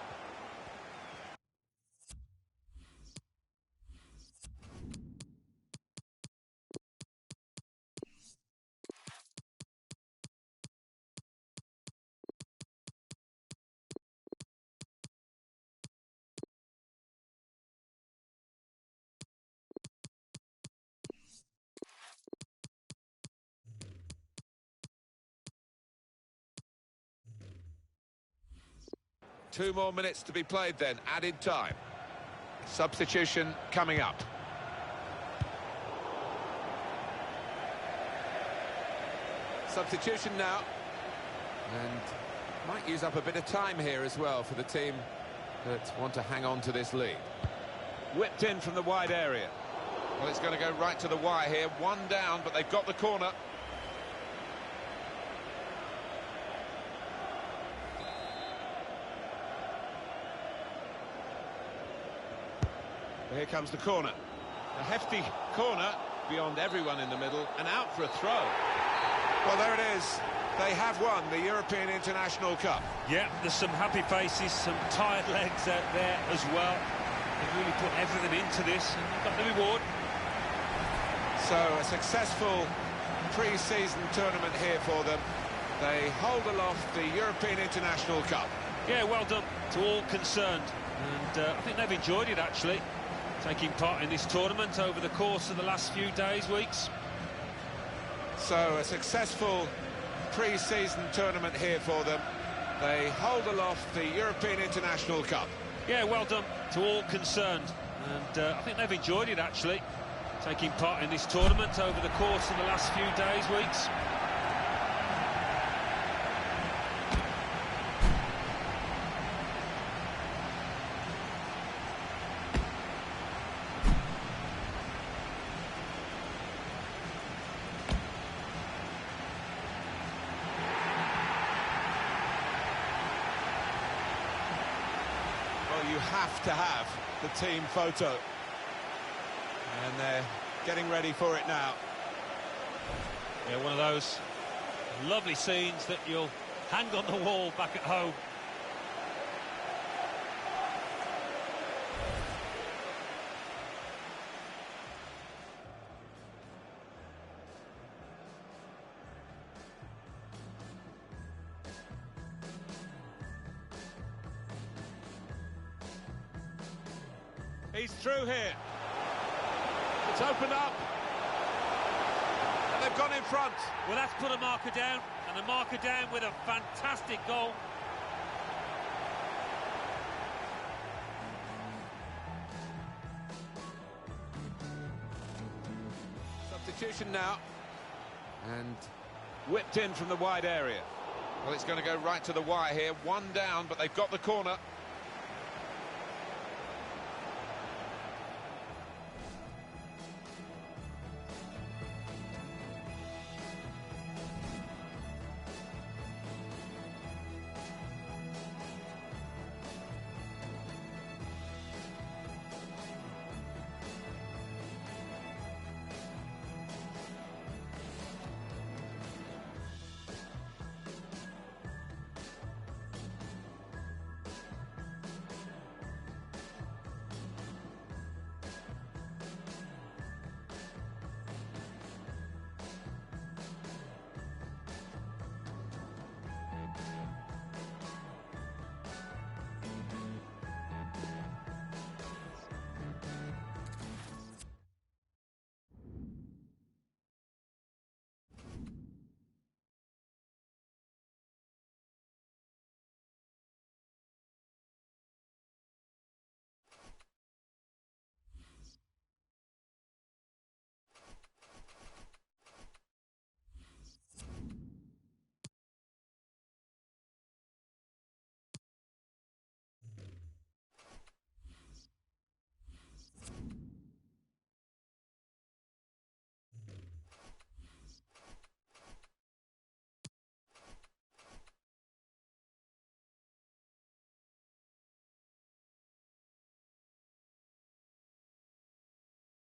Two more minutes to be played then, added time. Substitution coming up. Substitution now. And might use up a bit of time here as well for the team that want to hang on to this lead. Whipped in from the wide area. Well, it's going to go right to the wire here. One down, but they've got the corner. Here comes the corner. A hefty corner beyond everyone in the middle and out for a throw. Well, there it is. They have won the European International Cup. Yeah, there's some happy faces, some tired legs out there as well. They've really put everything into this and they've got the reward. So a successful pre-season tournament here for them. They hold aloft the European International Cup. Yeah, well done to all concerned. And I think they've enjoyed it, actually, taking part in this tournament over the course of the last few days, weeks. So a successful pre-season tournament here for them. They hold aloft the European International Cup. Yeah, well done to all concerned. And I think they've enjoyed it, actually, taking part in this tournament over the course of the last few days, weeks. You have to have the team photo. And they're getting ready for it now. Yeah, one of those lovely scenes that you'll hang on the wall back at home. He's through here. It's opened up. And they've gone in front. Well, that's put a marker down, and a marker down with a fantastic goal. Substitution now. And whipped in from the wide area. Well, it's going to go right to the wire here. One down, but they've got the corner.